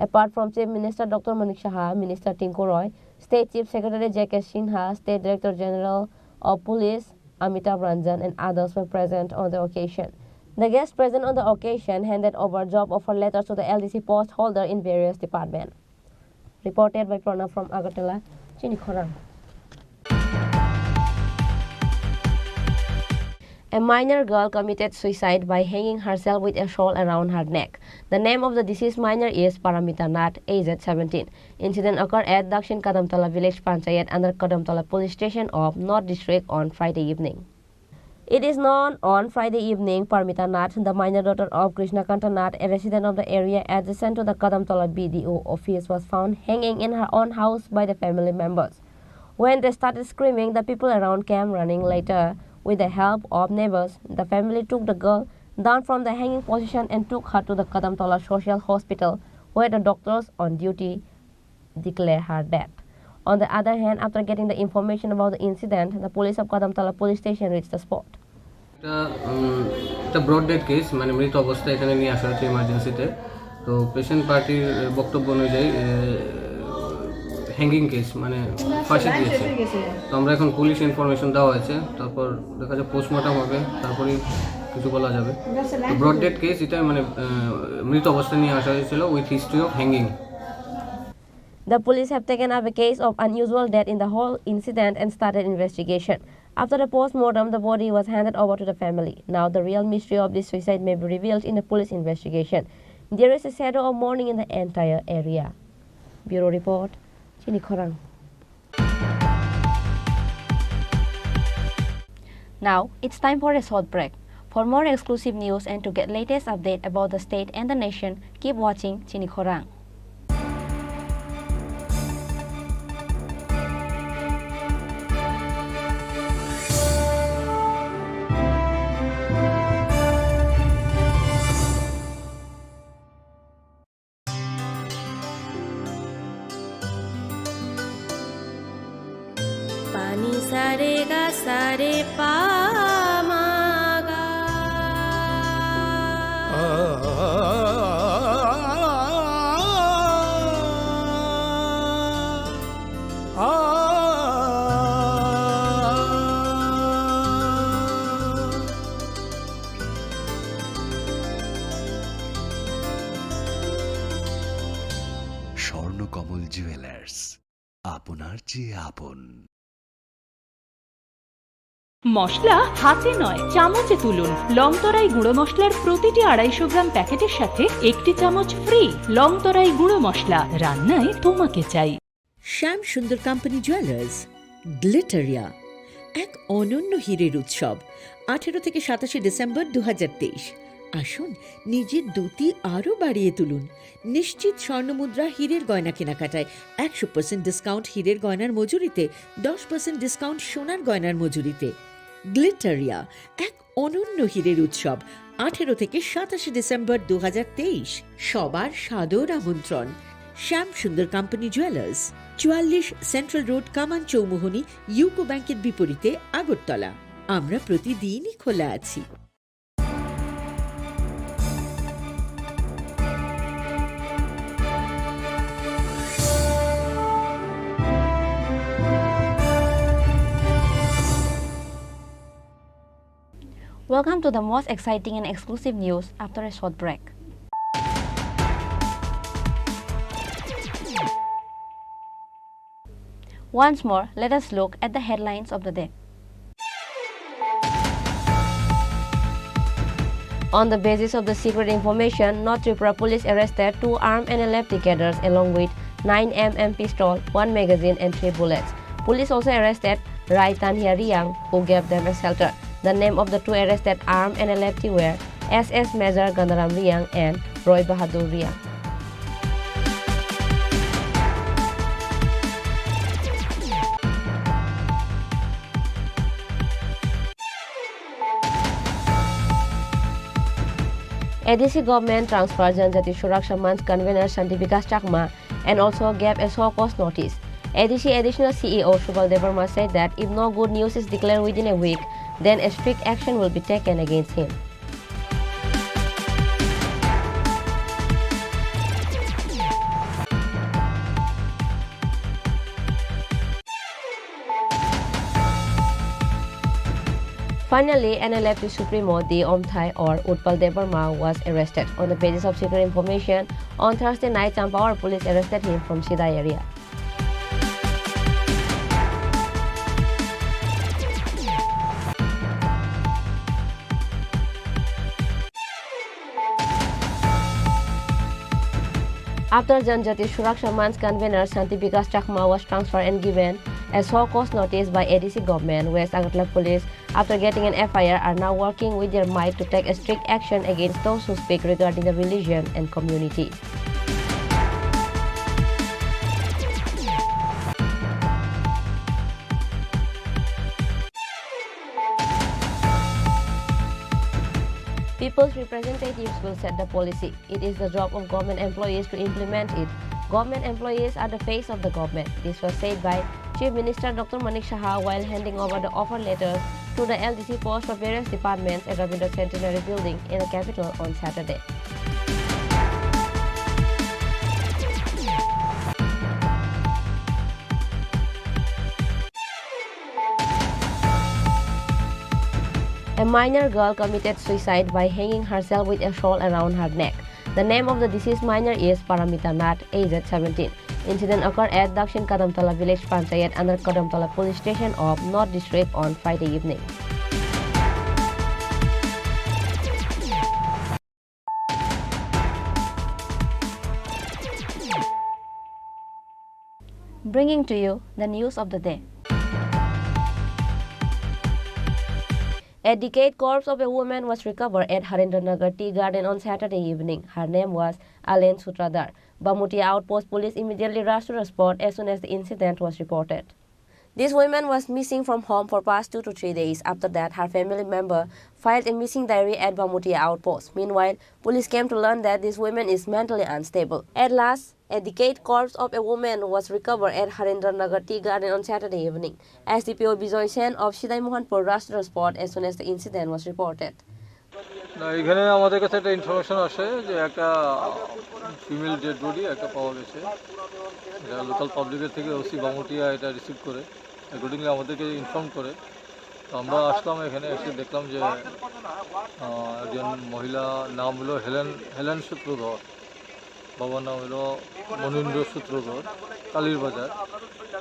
Speaker 10: Apart from Chief Minister Dr. Manik Saha, Minister Tinku Roy, State Chief Secretary J.K. Sinha, State Director General of Police Amitabh Ranjan and others were present on the occasion. The guests present on the occasion handed over job offer letters to the LDC post holder in various departments. Reported by Pranav from Agartala, Chini Khorang. A minor girl committed suicide by hanging herself with a shawl around her neck. The name of the deceased minor is Paramita Nath, aged 17. Incident occurred at Dakshin Kadamtala Village Panchayat under Kadamtala Police Station of North District on Friday evening. It is known on Friday evening, Paramita Nath, the minor daughter of Krishnakanta Nath, a resident of the area adjacent to the Kadamtala BDO office, was found hanging in her own house by the family members. When they started screaming, the people around came running. Later, with the help of neighbors, the family took the girl down from the hanging position and took her to the Kadamtala Social Hospital, where the doctors on duty declared her dead. On the other hand, after getting the information about the incident, the police of Kadamtala Police Station reached the spot.
Speaker 17: এটা broad dead case, মানে মৃত অবস্থায় এখানে নিয়ে আসা হচ্ছে ইমার্জেন্সিতে। তো patient পার্টির বক্তব্য অনুযায়ী হ্যাঙ্গিং কেস, মানে ফাঁসি দিয়েছে। তো আমরা এখন পুলিশ ইনফরমেশন দেওয়া হয়েছে, তারপর দেখা যাবে পোস্টমর্টম হবে, তারপরেই কিছু বলা যাবে। তো ব্রড ডেড কেস, এটা মানে মৃত অবস্থায় নিয়ে আসা হয়েছিল with history of hanging.
Speaker 10: The police have taken up a case of unusual death in the whole incident and started investigation. After the post-mortem, the body was handed over to the family. Now the real mystery of this suicide may be revealed in the police investigation. There is a shadow of mourning in the entire area. Bureau Report, Chini Khorang. Now, it's time for a short break. For more exclusive news and to get latest update about the state and the nation, keep watching Chini Khorang.
Speaker 8: Pani sare ga sare pa ma ga.
Speaker 9: Swarnakamal jewellers, আপনার চেয়ে আপন।
Speaker 18: মশলা হাতে নয় চামচে তুলুন। লংতরাই গুঁড়ো মশলার প্রতিটি 250 গ্রাম প্যাকেটের সাথে একটি চামচ ফ্রি। লংতরাই গুঁড়ো মশলা, রান্নায় তোমাকে চাই।
Speaker 19: শ্যাম সুন্দর কোম্পানি জুয়েলার্স, গ্লিটারিয়া, এক অনন্য হীরের উৎসব। 18 থেকে 27 ডিসেম্বর 2023। আসুন নিজের দ্যুতি আরও বাড়িয়ে তুলুন। নিশ্চিত স্বর্ণমুদ্রা হীরের গয়না কেনাকাটায় 100% ডিসকাউন্ট হীরের গয়নার মজুরিতে, 10% ডিসকাউন্ট সোনার গয়নার মজুরিতে। গ্লিটারিয়া, এক অনন্য হীরের উৎসব। 18 থেকে 27 ডিসেম্বর 2023। সবার সাদর আমন্ত্রণ। শ্যাম সুন্দর কোম্পানি জুয়েলার্স, 44 সেন্ট্রাল রোড, কামান চৌমুহনী, ইউকো ব্যাংকের বিপরীতে, আগরতলা। আমরা প্রতিদিনই খোলা আছি।
Speaker 10: Welcome to the most exciting and exclusive news after a short break. Once more, let us look at the headlines of the day. On the basis of the secret information, North Tripura police arrested 2 armed NLFT cadres along with 9mm pistol, 1 magazine and 3 bullets. Police also arrested Rai Tanhia Riang, who gave them a shelter. The name of the 2 arrested armed NLFT were SS Major Gandaram Riang and Roy Bahadur Riang. ADC government transferred Janjati Suraksha Manch convener Shanti Vikas Chakma and also gave a show-cause notice. ADC additional CEO Subal Devarma said that if no good news is declared within a week, then a strict action will be taken against him. Finally, NLFT Supremo D. Omthai or Utpal Devarma was arrested. On the basis of secret information, on Thursday night, Champaur police arrested him from Sidai area. After Janjati Suraksha Manch convener Shanti Vikas Chakma was transferred and given a show-cause notice by ADC government, West Agartala police, after getting an FIR, are now working with their might to take a strict action against those who speak regarding the religion and community. People's representatives will set the policy. It is the job of government employees to implement it. Government employees are the face of the government. This was said by Chief Minister Dr. Manik Saha while handing over the offer letters to the LDC post for various departments at Rabindra Centenary Building in the capital on Saturday. A minor girl committed suicide by hanging herself with a shawl around her neck. The name of the deceased minor is Paramita Nath, aged 17. Incident occurred at Dakshin Kadamtala Village Panchayat under Kadamtala Police Station of North District on Friday evening. Bringing to you the news of the day. A decayed corpse of a woman was recovered at Harendranagar Tea Garden on Saturday evening. Her name was Alen Sutradhar. Bamutia Outpost Police immediately rushed to the spot as soon as the incident was reported. This woman was missing from home for past 2 to 3 days. After that, her family member filed a missing diary at Bamutia Outpost. Meanwhile, police came to learn that this woman is mentally unstable. At last, a decayed corpse of a woman was recovered at Harendranagar Tea Garden on Saturday evening. SDPO Bijoy Sen of Sidai Mohanpur rushed to the spot as soon as the incident was reported.
Speaker 20: এখানে আমাদের কাছে একটা information আসে যে একটা female dead body একটা পাওয়া গেছে। এটা লোকাল পাবলিকের থেকে ওসি বামুটিয়া এটা রিসিভ করে অ্যাকর্ডিংলি আমাদেরকে ইনফর্ম করে। তো আমরা আসলাম এখানে এসে দেখলাম যে একজন মহিলা নাম হলো হেলেন সূত্রধর, বাবার নাম হলো মনীন্দ্র সূত্রধর, কালীর বাজার,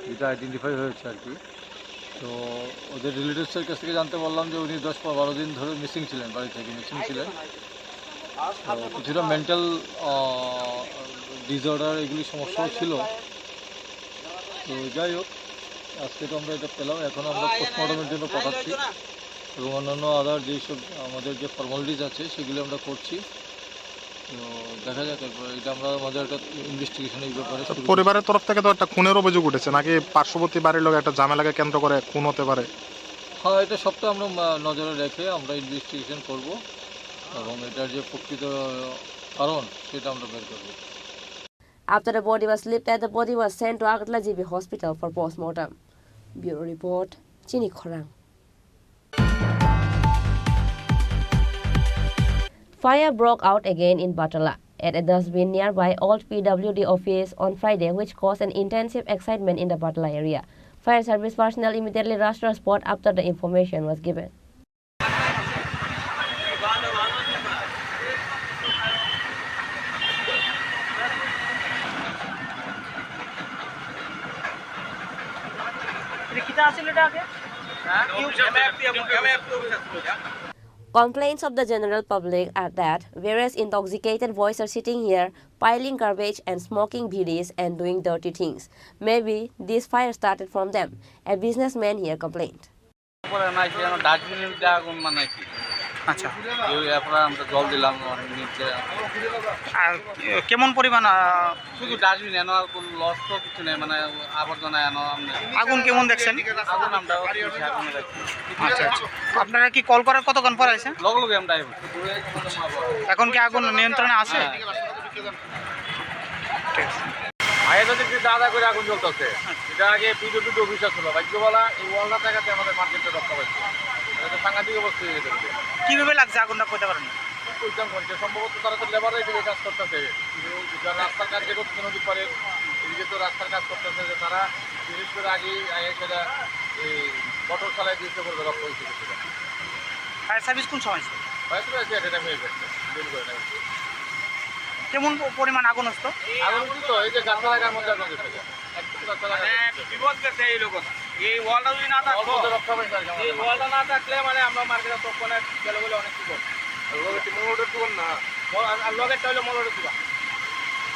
Speaker 20: যেটা আইডেন্টিফাই হয়েছে আর কি। তো ওদের রিলেটিভসের কাছ থেকে জানতে পারলাম যে উনি 10-12 দিন ধরে মিসিং ছিলেন, বাড়ি থেকে মিসিং ছিলেন। তো কিছুটা মেন্টাল ডিসঅর্ডার এগুলি সমস্যাও ছিল। তো যাই হোক, আজকে তো আমরা এটা পেলাম, এখন আমরা পোস্টমর্টমের জন্য পাঠাচ্ছি এবং অন্যান্য আদার যেসব আমাদের যে ফর্মালিটিস আছে সেগুলি আমরা করছি। তো দেখা যাক, এটা আমরা আমাদের একটা ইনভেস্টিগেশন এই ব্যাপারে।
Speaker 21: পরিবারের তরফ থেকে তো একটা খুনের অভিযোগ উঠেছে, নাকি পার্শ্ববর্তী বাড়ির লোক একটা ঝামেলাকে কেন্দ্র করে খুন হতে পারে?
Speaker 20: হ্যাঁ, এটা সবটা আমরা নজরে রেখে আমরা ইনভেস্টিগেশন করব এবং এটার যে প্রকৃত কারণ সেটা আমরা বের করব।
Speaker 10: After the body was lifted, the body was sent to Agartala GB Hospital for post-mortem. Bureau Report, Chini Khorang. Fire broke out again in Batala at a dustbin nearby old PWD office on Friday, which caused an intensive excitement in the Batala area. Fire service personnel immediately rushed to the spot after the information was given. Complaints of the general public are that various intoxicated boys are sitting here, piling garbage and smoking bidis and doing dirty things. Maybe this fire started from them. A businessman here complained.
Speaker 1: আচ্ছা জল দিলাম কেমন পরিমাণ
Speaker 7: শুধু dustbin এনো আর কোনো loss তো কিছু নেই মানে আবর্জনা এনো
Speaker 1: আগুন কেমন দেখছেন?
Speaker 7: আগুন আমরা
Speaker 1: আচ্ছা আচ্ছা আপনারা কি কল করার কতক্ষণ পর আছে?
Speaker 7: লগে লগে আমরা
Speaker 1: এখন কি আগুন নিয়ন্ত্রণে আছে?
Speaker 20: আগে যদি দাদা করে আগুন জ্বলতেছে এটা আগে পিডো অফিসার ছিল ভাগ্যবালা এই ওয়ালটা জায়গাতে আমাদের মার্কেটে রক্ষা পাইছে এটা সাংঘাতিক অবস্থা হয়ে গেছে।
Speaker 1: কিভাবে লাগছে আগুনটা করতে পারেন?
Speaker 20: সম্ভবত তারা তো লেবাররাই এদিকে কাজ করতেছে রাস্তার কাজ যে করতে নদী পারে এদিকে তো রাস্তার কাজ করতেছে যে তারা বিশেষ করে আগে সেটা এই মোটর চালায় দিতে করবে রক্ষা হয়েছে
Speaker 1: ফায়ার সার্ভিস কোন সময়
Speaker 20: ফায়ার সার্ভিস এটা হয়ে গেছে দেরি করে না।
Speaker 1: কেমন পরিমাণ আগুন হতো?
Speaker 20: আগুন তো এই যে গাছটা লাগার মধ্যে আগুন গেছে
Speaker 1: বিপদ গেছে এই লোক এই ওয়ালটা যদি না থাকতো
Speaker 20: রক্ষা পাইছে
Speaker 1: এই ওয়ালটা না থাকলে মানে আমরা মার্কেটে তো কোনে গেলে বলে অনেক কিছু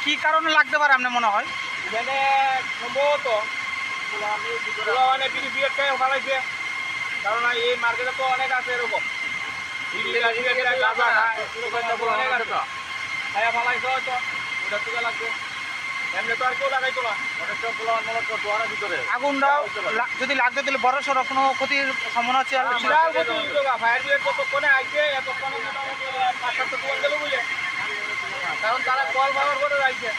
Speaker 1: কি কারণে লাগতে পারে আপনার মনে হয়?
Speaker 7: এখানে সম্ভবত ফেলাইছে কারণ এই মার্কেটে তো অনেক আছে এরকম খায়া ফেলাইছে হয়তো ওটার থেকে লাগবে এমনি তো আর কেউ লাগাইতো না ভিতরে
Speaker 1: আগুনটা যদি লাগতে দিলে বড় সড়ো কোনো ক্ষতির সম্ভাবনা আছে?
Speaker 7: ফায়ার ব্রিগেড যতক্ষণে আইছে এতক্ষণে মোটামুটি 5-7 দোকান গেল বুঝলে কারণ তারা কল ব্যবহার করে আইছে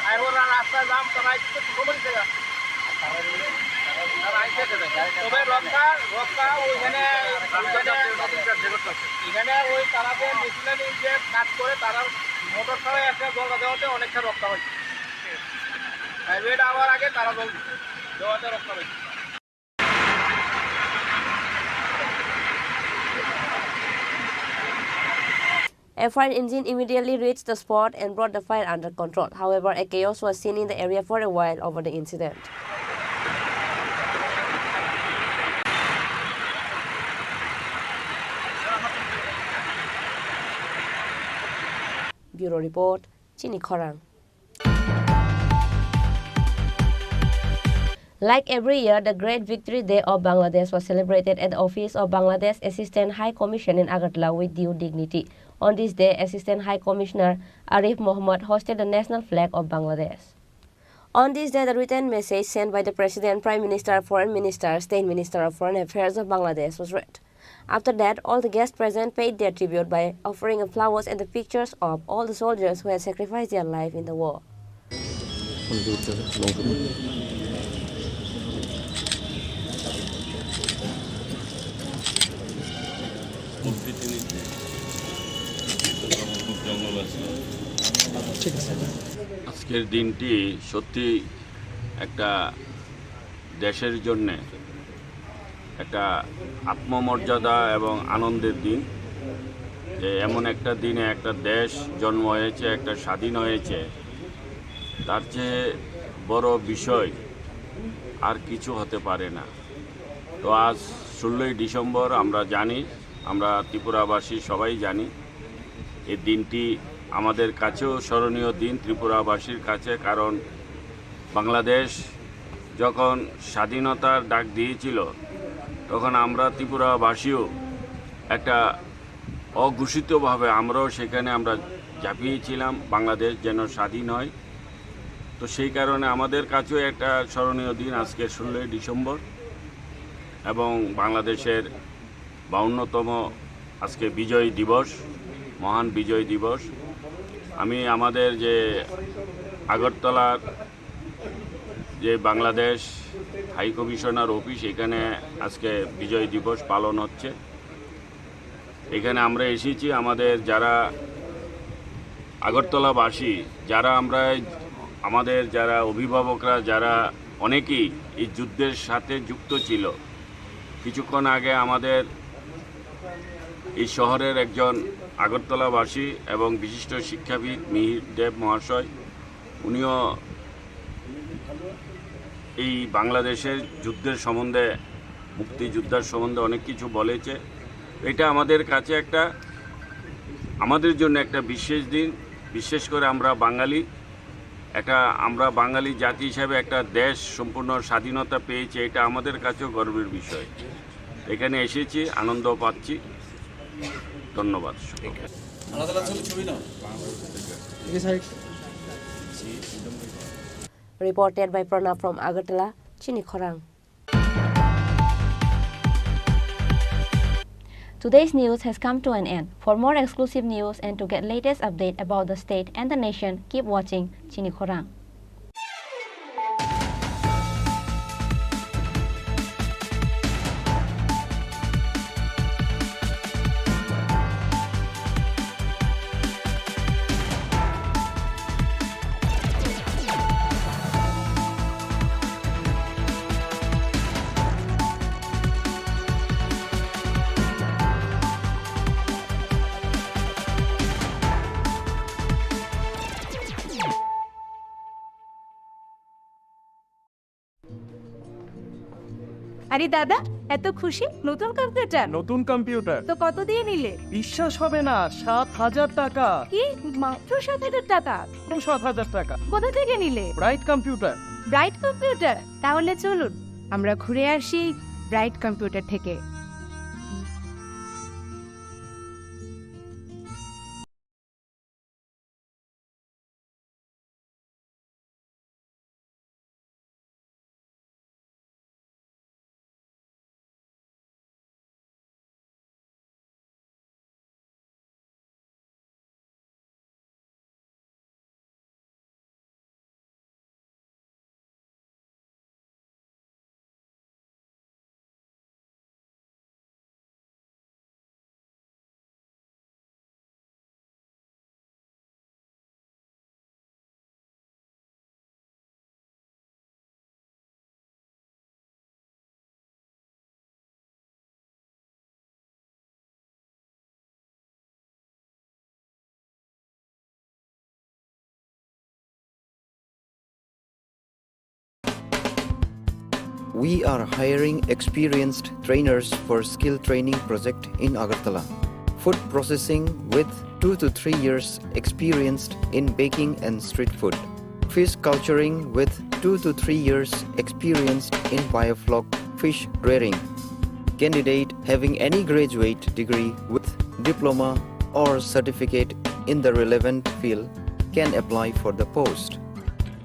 Speaker 7: আর ওরা রাস্তায় জাম তারা আইছে খবর জায়গা তবে রক্ষা ওইখানে এখানে ওই তারা যে মেশিনে যে কাজ করে তারা মোটর ছাড়াই একটা জল দেওয়াতে অনেকটা রক্ষা হয়েছে হাইওয়েট আবার আগে তারা জল দেওয়াতে রক্ষা হয়েছে।
Speaker 10: A fire engine immediately reached the spot and brought the fire under control. However, a chaos was seen in the area for a while over the incident. Bureau Report, Chini Khorang. Like every year, the Great Victory Day of Bangladesh was celebrated at the office of Bangladesh Assistant High Commission in Agartala with due dignity. On this day, Assistant High Commissioner Arif Mohammad hosted the national flag of Bangladesh. On this day, the written message sent by the President, Prime Minister, Foreign Minister, State Minister of Foreign Affairs of Bangladesh was read. After that, all the guests present paid their tribute by offering flowers and the pictures of all the soldiers who had sacrificed their life in the war.
Speaker 22: আজকের দিনটি সত্যি একটা দেশের জন্য একটা আত্মমর্যাদা এবং আনন্দের দিন যে এমন একটা দিনে একটা দেশ জন্ম হয়েছে একটা স্বাধীন হয়েছে তার চেয়ে বড় বিষয় আর কিছু হতে পারে না। তো আজ 16ই ডিসেম্বর আমরা জানি, আমরা ত্রিপুরাবাসী সবাই জানি এই দিনটি আমাদের কাছেও স্মরণীয় দিন ত্রিপুরাবাসীর কাছে, কারণ বাংলাদেশ যখন স্বাধীনতার ডাক দিয়েছিল তখন আমরা ত্রিপুরাবাসীও একটা অঘোষিতভাবে আমরাও সেখানে আমরা ঝাঁপিয়েছিলাম বাংলাদেশ যেন স্বাধীন হয়। তো সেই কারণে আমাদের কাছেও একটা স্মরণীয় দিন আজকে 16ই ডিসেম্বর এবং বাংলাদেশের 52তম আজকে বিজয় দিবস, মহান বিজয় দিবস। আমি আমাদের যে আগরতলার যে বাংলাদেশ হাই কমিশনার অফিস, এখানে আজকে বিজয় দিবস পালন হচ্ছে। এখানে আমরা এসেছি আমাদের যারা আগরতলাবাসী, যারা আমরা আমাদের যারা অভিভাবকরা যারা অনেকেই এই যুদ্ধের সাথে যুক্ত ছিল। কিছুক্ষণ আগে আমাদের এই শহরের একজন আগরতলাবাসী এবং বিশিষ্ট শিক্ষাবিদ মিহির দেব মহাশয়, উনিও এই বাংলাদেশের যুদ্ধের সম্বন্ধে মুক্তিযোদ্ধার সম্বন্ধে অনেক কিছু বলেছে। এটা আমাদের কাছে আমাদের জন্য একটা বিশেষ দিন। বিশেষ করে আমরা বাঙালি জাতি হিসাবে একটা দেশ সম্পূর্ণ স্বাধীনতা পেয়েছে, এটা আমাদের কাছেও গর্বের বিষয়। এখানে এসেছি, আনন্দ পাচ্ছি। ধন্যবাদ।
Speaker 10: Reported by Pranab from Agartala, Chini Khorang. Today's news has come to an end. For more exclusive news and to get latest update about the state and the nation, keep watching Chini Khorang.
Speaker 2: আরে দাদা, এত খুশি? নতুন computer?
Speaker 3: নতুন computer
Speaker 2: তো কত দিয়ে নিলে?
Speaker 3: বিশ্বাস হবে না, 7,000 টাকা।
Speaker 2: কি, মাত্র 7,000 টাকা?
Speaker 3: 7,000 টাকা।
Speaker 2: কোথা থেকে নিলে?
Speaker 3: Bright computer.
Speaker 2: Bright computer? তাহলে চলুন আমরা ঘুরে আসি ব্রাইট কম্পিউটার থেকে।
Speaker 23: We are hiring experienced trainers for skill training project in Agartala. Food processing with 2 to 3 years experienced in baking and street food. Fish culturing with 2 to 3 years experienced in biofloc fish rearing. Candidate having any graduate degree with diploma or certificate in the relevant field can apply for the post.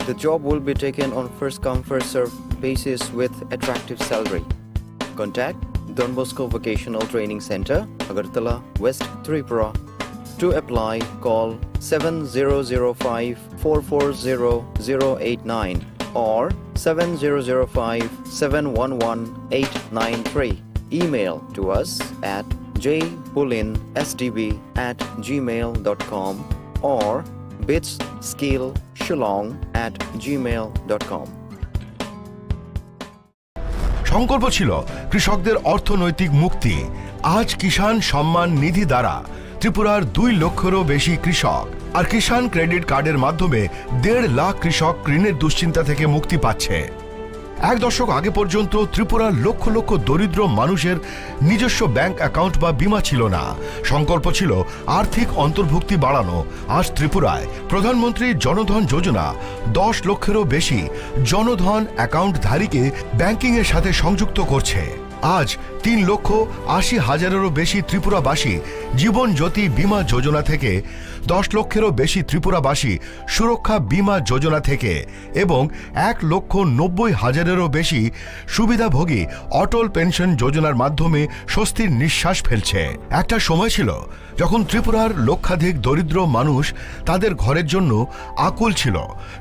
Speaker 23: The job will be taken on first come first served basis with attractive salary. Contact Don Bosco Vocational Training Center, Agartala, West Tripura. To apply, call 7005 440 089 or 7005 711 893. Email to us at jpulinsdb@gmail.com or bitskillshillong@gmail.com.
Speaker 24: সংকল্প ছিল কৃষকদের অর্থনৈতিক মুক্তি। আজ কিষাণ সম্মান নিধি দ্বারা ত্রিপুরার 2 লক্ষেরও বেশি কৃষক আর কিষাণ ক্রেডিট কার্ডের মাধ্যমে 1.5 লাখ কৃষক ঋণের দুশ্চিন্তা থেকে মুক্তি পাচ্ছে। 1 দশক আগে পর্যন্ত ত্রিপুরার লক্ষ লক্ষ দরিদ্র মানুষের নিজস্ব ব্যাংক অ্যাকাউন্ট বা বীমা ছিল না। সংকল্প ছিল আর্থিক অন্তর্ভুক্তি বাড়ানো। আজ ত্রিপুরায় প্রধানমন্ত্রী জনধন যোজনা 10 লক্ষেরও বেশি জনধন অ্যাকাউন্টধারীকে ব্যাংকিংয়ের সাথে সংযুক্ত করছে। আজ 3,80,000-এরও বেশি ত্রিপুরাবাসী জীবন জ্যোতি বীমা যোজনা থেকে, 10 লক্ষেরও বেশি ত্রিপুরাবাসী সুরক্ষা বীমা যোজনা থেকে এবং 1,90,000-এরও বেশি সুবিধাভোগী অটল পেনশন যোজনার মাধ্যমে স্বস্তির নিঃশ্বাস ফেলছে। একটা সময় ছিল যখন ত্রিপুরার লক্ষাধিক দরিদ্র মানুষ তাদের ঘরের জন্য আকুল ছিল।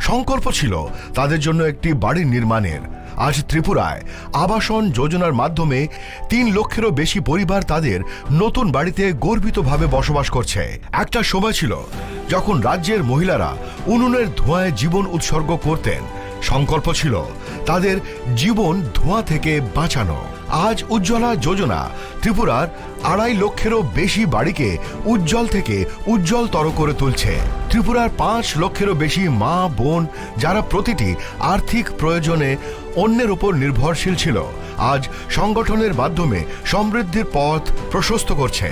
Speaker 24: সংকল্প ছিল তাদের জন্য একটি বাড়ি নির্মাণের। আজ ত্রিপুরায় আবাসন যোজনার মাধ্যমে 3 লক্ষেরও বেশি পরিবার তাদের নতুন বাড়িতে গর্বিতভাবে বসবাস করছে। একটা সময় ছিল যখন রাজ্যের মহিলারা উনুনের ধোঁয়ায় জীবন উৎসর্গ করতেন। সংকল্প ছিল তাদের জীবন ধোঁয়া থেকে বাঁচানো। আজ উজ্জ্বলা যোজনা ত্রিপুরার 2.5 লক্ষেরও বেশি বাড়িকে উজ্জ্বল থেকে উজ্জ্বলতর করে তুলছে। ত্রিপুরার 5 লক্ষেরও বেশি মা বোন যারা প্রতিটি আর্থিক প্রয়োজনে অন্যের উপর নির্ভরশীল ছিল, আজ সংগঠনের মাধ্যমে সমৃদ্ধির পথ প্রশস্ত করছে।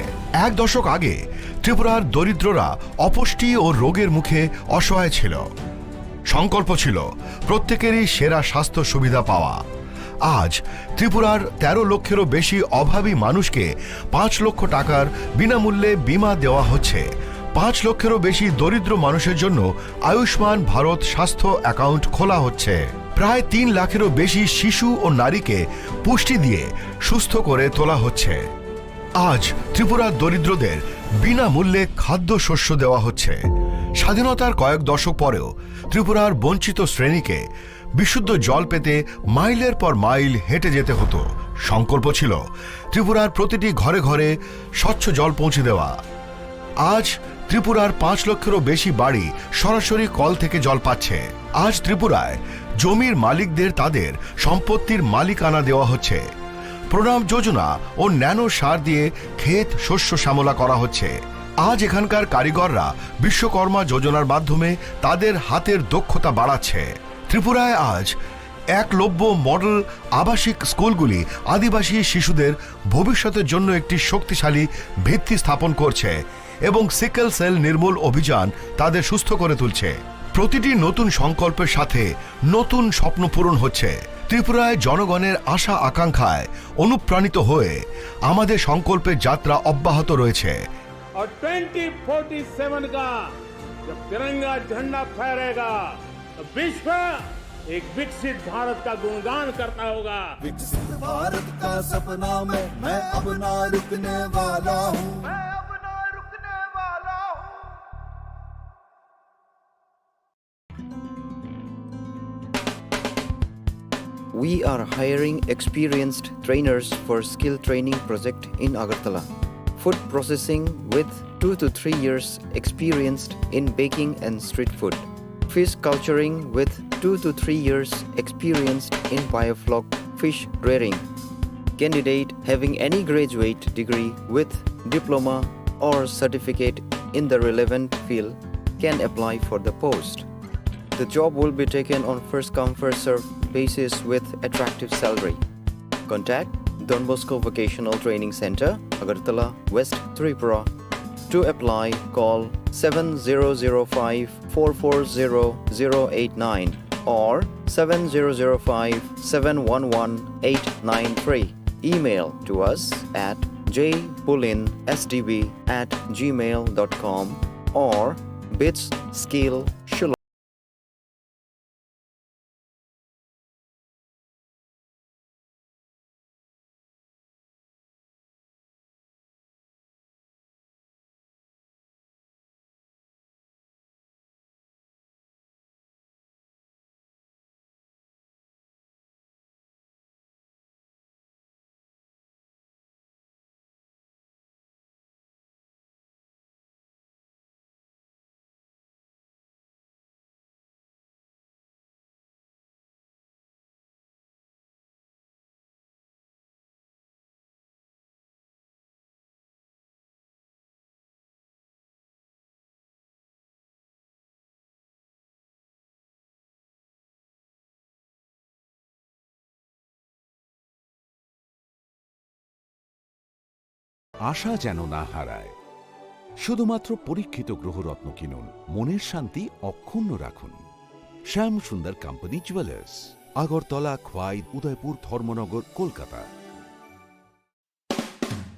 Speaker 24: 1 দশক আগে ত্রিপুরার দরিদ্ররা অপুষ্টি ও রোগের মুখে অসহায় ছিল। সংকল্প ছিল প্রত্যেকেরই সেরা স্বাস্থ্য সুবিধা পাওয়া। আজ ত্রিপুরার 13 লক্ষেরও বেশি অভাবী মানুষকে 5 লক্ষ টাকার বিনামূল্যে বীমা দেওয়া হচ্ছে। 5 লক্ষেরও বেশি দরিদ্র মানুষের জন্য আয়ুষ্মান ভারত স্বাস্থ্য অ্যাকাউন্ট খোলা হচ্ছে। প্রায় 3 লাখেরও বেশি শিশু ও নারীকে পুষ্টি দিয়ে সুস্থ করে তোলা হচ্ছে। আজ ত্রিপুরার দরিদ্রদের বিনামূল্যে খাদ্যশস্য দেওয়া হচ্ছে। স্বাধীনতার কয়েক দশক পরেও ত্রিপুরার বঞ্চিত শ্রেণীকে বিশুদ্ধ জল পেতে মাইলের পর মাইল হেঁটে যেতে হতো। সংকল্প ছিল ত্রিপুরার প্রতিটি ঘরে ঘরে স্বচ্ছ জল পৌঁছে দেওয়া। আজ ত্রিপুরার 5 লক্ষেরও বেশি বাড়ি সরাসরি কল থেকে জল পাচ্ছে। আজ ত্রিপুরায় জমির মালিকদের তাদের সম্পত্তির মালিকানা দেওয়া হচ্ছে। প্রণাম যোজনা ও ন্যানো সার দিয়ে ক্ষেত শস্য শ্যামলা করা হচ্ছে। আজ এখানকার কারিগররা বিশ্বকর্মা যোজনার মাধ্যমে তাদের হাতের দক্ষতা বাড়াচ্ছে। ত্রিপুরায় আজ একলব্য মডেল আবাসিক স্কুলগুলি আদিবাসী শিশুদের ভবিষ্যতের জন্য একটি শক্তিশালী ভিত্তি স্থাপন করছে এবং সিকেল সেল নির্মূল অভিযান তাদের সুস্থ করে তুলছে। প্রতিটি নতুন সংকল্পের সাথে নতুন স্বপ্ন পূরণ হচ্ছে। ত্রিপুরায় জনগণের আশা আকাঙ্ক্ষায় অনুপ্রাণিত হয়ে আমাদের সংকল্পের যাত্রা অব্যাহত রয়েছে।
Speaker 1: और 2047 का जब तिरंगा झंडा फहरेगा तो विश्व एक विकसित भारत का गुणगान करता होगा।
Speaker 4: विकसित भारत का सपना में मैं अब ना रुकने वाला हूँ।
Speaker 23: We are hiring experienced trainers for skill training project in Agartala. Food processing with 2 to 3 years experienced in baking and street food. Fish culturing with 2 to 3 years experienced in biofloc fish rearing. Candidate having any graduate degree with diploma or certificate in the relevant field can apply for the post. The job will be taken on first come first served basis with attractive salary. Contact Don Bosco Vocational Training Center, Agartala, West Tripura. To apply, call 7005 440 089 or 7005 711 893. Email to us at jpulinsdb@gmail.com or bitsskillshula.
Speaker 9: আশা যেন না হারায়। শুধুমাত্র পরীক্ষিত গ্রহরত্ন কিনুন, মনের শান্তি অক্ষুণ্ণ রাখুন। শ্যাম সুন্দর company jewellers, Agartala, Khowai, Udaipur, Dharmanagar, Kolkata.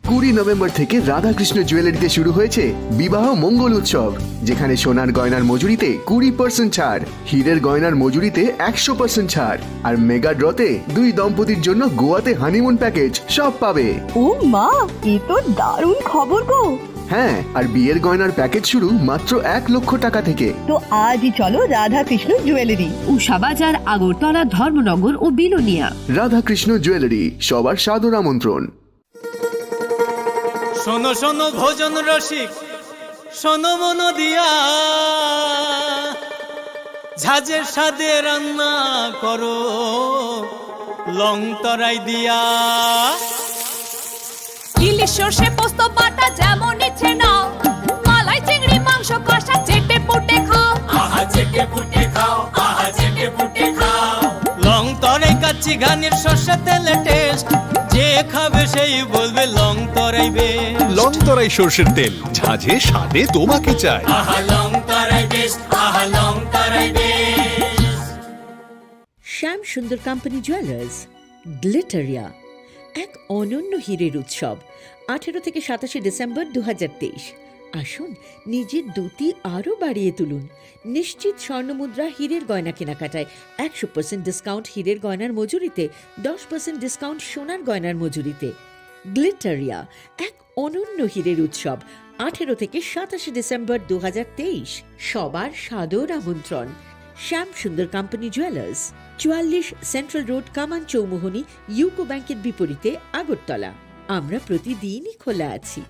Speaker 5: 20 November থেকে রাধাকৃষ্ণ জুয়েলারিতে শুরু হয়েছে বিবাহ মঙ্গল উৎসব, যেখানে সোনার গয়নার মজুরিতে 20% ছাড়, হীরের গয়নার মজুরিতে 100% ছাড়, আর মেগা ড্রতে 2 দম্পতির জন্য গোয়াতে হানিমুন প্যাকেজ সব পাবে।
Speaker 6: ও মা, এ তো দারুণ খবর গো।
Speaker 5: হ্যাঁ, আর বিয়ের গয়নার প্যাকেজ শুরু মাত্র 1 লক্ষ টাকা থেকে।
Speaker 6: তো আজই চলো রাধাকৃষ্ণ জুয়েলারি,
Speaker 18: উষা বাজার, আগরতলা, ধর্মনগর ও বিলোনিয়া।
Speaker 5: রাধাকৃষ্ণ জুয়েলারি, সবার সাদর আমন্ত্রণ।
Speaker 7: শোনো শোনো ভোজন রসিক, শোনো মন দিয়া, ঝাঁঝের স্বাদে রান্না করো লং তরাই দিয়া।
Speaker 8: ইলিশ সর্ষে পোস্ত বাটা যেমন ইচ্ছে নাও, মালাই চিংড়ি মাংস কষা চেটে পুটে খাও।
Speaker 7: আহা চেটে পুটে খাও, আহা চেটে পুটে খাও। লং তরাই কাচ্চি ঘানির সর্ষে তেলে টেস্ট, খাবে সেই বলবে লং তরাই বেশ
Speaker 11: লং তরাই সর্ষের তেল ঝাঁঝে স্বাদে তোমাকে চাই।
Speaker 7: আহা লং তরাই বেশ, আহা লং তরাই বেশ।
Speaker 19: শ্যাম সুন্দর কোম্পানি জুয়েলার্স, গ্লিটারিয়া, এক অনন্য হীরের উৎসব 18 থেকে 27 ডিসেম্বর 2023। আসুন নিজের দ্যুতি আরও বাড়িয়ে তুলুন। নিশ্চিত স্বর্ণমুদ্রা হীরের গয়না কেনাকাটায় 100% ডিসকাউন্ট হীরের গয়নার মজুরিতে, 10% ডিসকাউন্ট সোনার গয়নার মজুরিতে। গ্লিটারিয়া, এক অনন্য হীরের উৎসব 18 থেকে 27 ডিসেম্বর 2023। সবার সাদর আমন্ত্রণ। শ্যাম সুন্দর কোম্পানি জুয়েলার্স, 44 সেন্ট্রাল রোড, কামান চৌমুহনী, ইউকো ব্যাংকের বিপরীতে, আগরতলা। আমরা প্রতিদিনই খোলা আছি।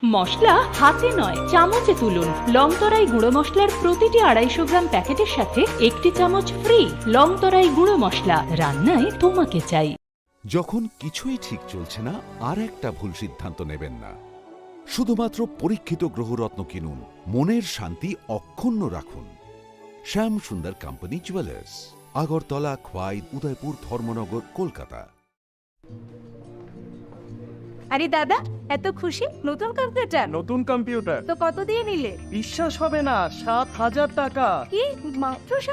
Speaker 18: মশলা হাতে নয় চামচে তুলুন। লংতরাই গুঁড়ো মশলার প্রতিটি 250 গ্রাম প্যাকেটের সাথে 1টি চামচ ফ্রি। লংতরাই গুঁড়ো মশলা, রান্নায় তোমাকে চাই।
Speaker 9: যখন কিছুই ঠিক চলছে না, আর একটা ভুল সিদ্ধান্ত নেবেন না। শুধুমাত্র পরীক্ষিত গ্রহরত্ন কিনুন, মনের শান্তি অক্ষুণ্ণ রাখুন। শ্যাম সুন্দর কোম্পানি জুয়েলার্স, আগরতলা, খোয়াই, উদয়পুর, ধর্মনগর, কলকাতা।
Speaker 2: আরে দাদা, এত খুশি? নতুন কম্পিউটার?
Speaker 3: নতুন কম্পিউটার
Speaker 2: তো কত দিয়ে নিলে?
Speaker 3: বিশ্বাস হবে না, 7,000 টাকা।
Speaker 2: কি মাত্র